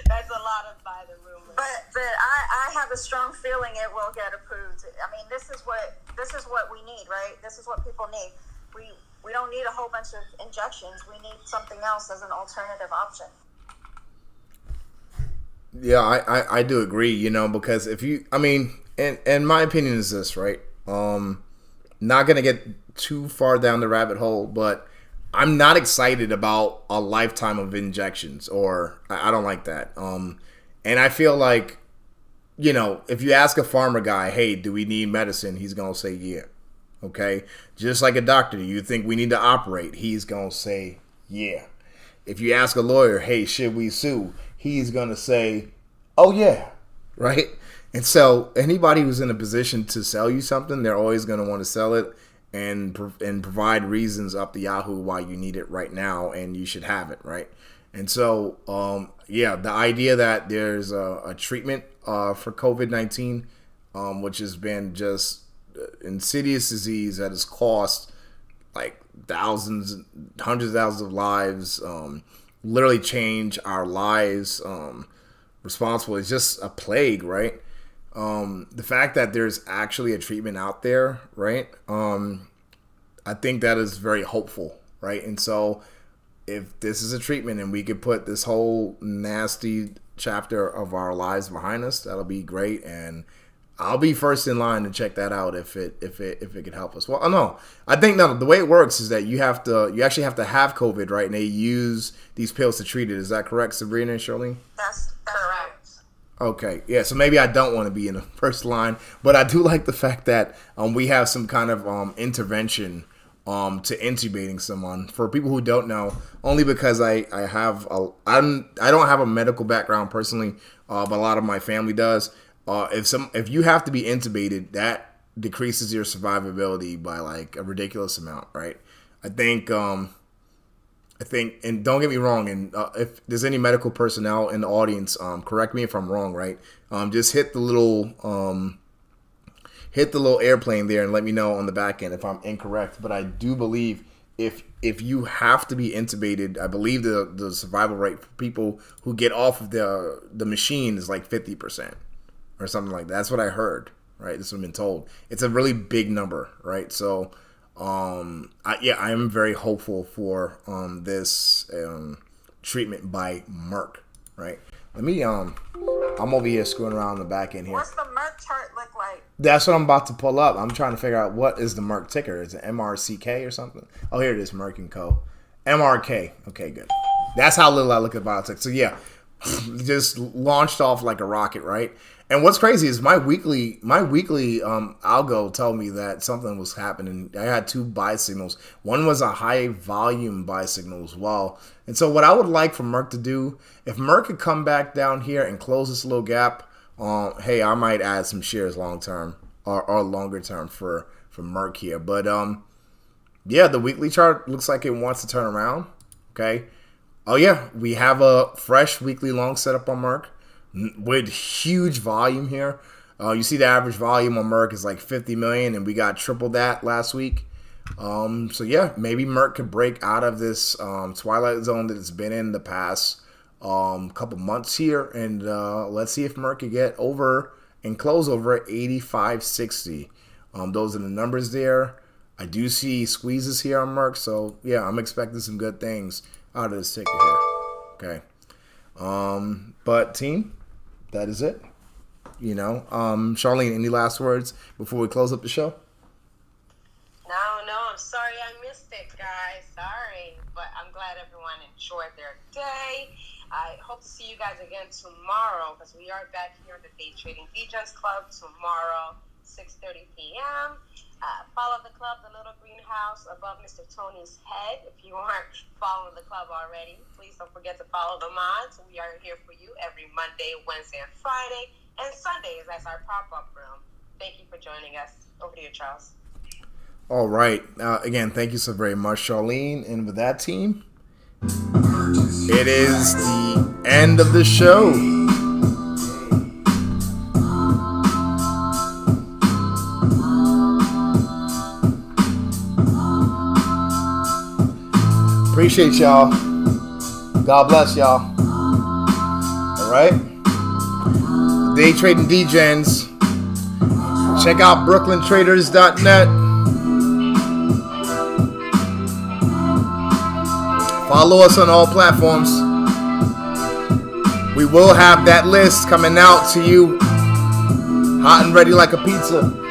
that's a lot of by the rumors. But I have a strong feeling it will get approved. I mean, this is what we need, right? This is what people need. We don't need a whole bunch of injections. We need something else as an alternative option. Yeah, I do agree, because if you, I mean, and my opinion is this, right? Not going to get too far down the rabbit hole, but I'm not excited about a lifetime of injections, or I don't like that. And I feel like, if you ask a pharma guy, hey, do we need medicine? He's going to say, yeah. Okay. Just like a doctor, do you think we need to operate? He's going to say, yeah. If you ask a lawyer, hey, should we sue? He's going to say, oh, yeah. Right. And so anybody who's in a position to sell you something, they're always going to want to sell it and provide reasons up the Yahoo why you need it right now and you should have it, right? And so, the idea that there's a treatment for COVID-19, which has been just insidious disease that has cost like thousands, hundreds of thousands of lives, literally change our lives, responsible. It's just a plague, right? The fact that there's actually a treatment out there, right? I think that is very hopeful, right? And so if this is a treatment and we could put this whole nasty chapter of our lives behind us, that'll be great. And I'll be first in line to check that out if it could help us. Well, no, I think the way it works is that you actually have to have COVID, right? And they use these pills to treat it. Is that correct, Sabrina and Charlene? That's correct. Okay, yeah, so maybe I don't want to be in the first line, but I do like the fact that we have some kind of intervention to intubating someone. For people who don't know, only because I don't have a medical background personally, but a lot of my family does. If you have to be intubated, that decreases your survivability by like a ridiculous amount, right? I think, and don't get me wrong, and if there's any medical personnel in the audience, correct me if I'm wrong, right? Just hit the little airplane there and let me know on the back end if I'm incorrect. But I do believe if you have to be intubated, I believe the survival rate for people who get off of the machine is like 50% or something like that. That's what I heard, right? This has been told. It's a really big number, right? So I am very hopeful for this treatment by Merck, right? Let me I'm over here screwing around the back end here. What's the Merck chart look like? That's what I'm about to pull up. I'm trying to figure out what is the Merck ticker. Is it MRCK or something? Oh, here it is, Merck and Co. MRK. Okay, good. That's how little I look at biotech. So yeah, just launched off like a rocket, right? And what's crazy is my weekly algo told me that something was happening. I had 2 buy signals. One was a high volume buy signal as well. And so what I would like for Merck to do, if Merck could come back down here and close this little gap, hey, I might add some shares long term or longer term for Merck here. But yeah, the weekly chart looks like it wants to turn around. Okay. Oh yeah, we have a fresh weekly long setup on Merck with huge volume here. You see the average volume on Merck is like 50 million, and we got triple that last week. So yeah, maybe Merck could break out of this twilight zone that it's been in the past couple months here, and let's see if Merck can get over and close over at 85.60. Those are the numbers there. I do see squeezes here on Merck, so yeah, I'm expecting some good things out of this ticker here. Okay. But team, that is it. You know, Charlene, any last words before we close up the show? No, I'm sorry I missed it, guys. Sorry, but I'm glad everyone enjoyed their day. I hope to see you guys again tomorrow, because we are back here at the Day Trading Diligence Club tomorrow, 6:30 p.m. Follow the club, the little greenhouse above Mr. Tony's head. If you aren't following the club already, please don't forget to follow the mods. We are here for you every Monday, Wednesday, and Friday. And Sundays, that's our pop-up room. Thank you for joining us. Over to you, Charles. All right. Again, thank you so very much, Charlene. And with that, team, it is the end of the show. Appreciate y'all. God bless y'all. All right. Day Trading Degens. Check out BrooklynTraders.net. Follow us on all platforms. We will have that list coming out to you hot and ready like a pizza.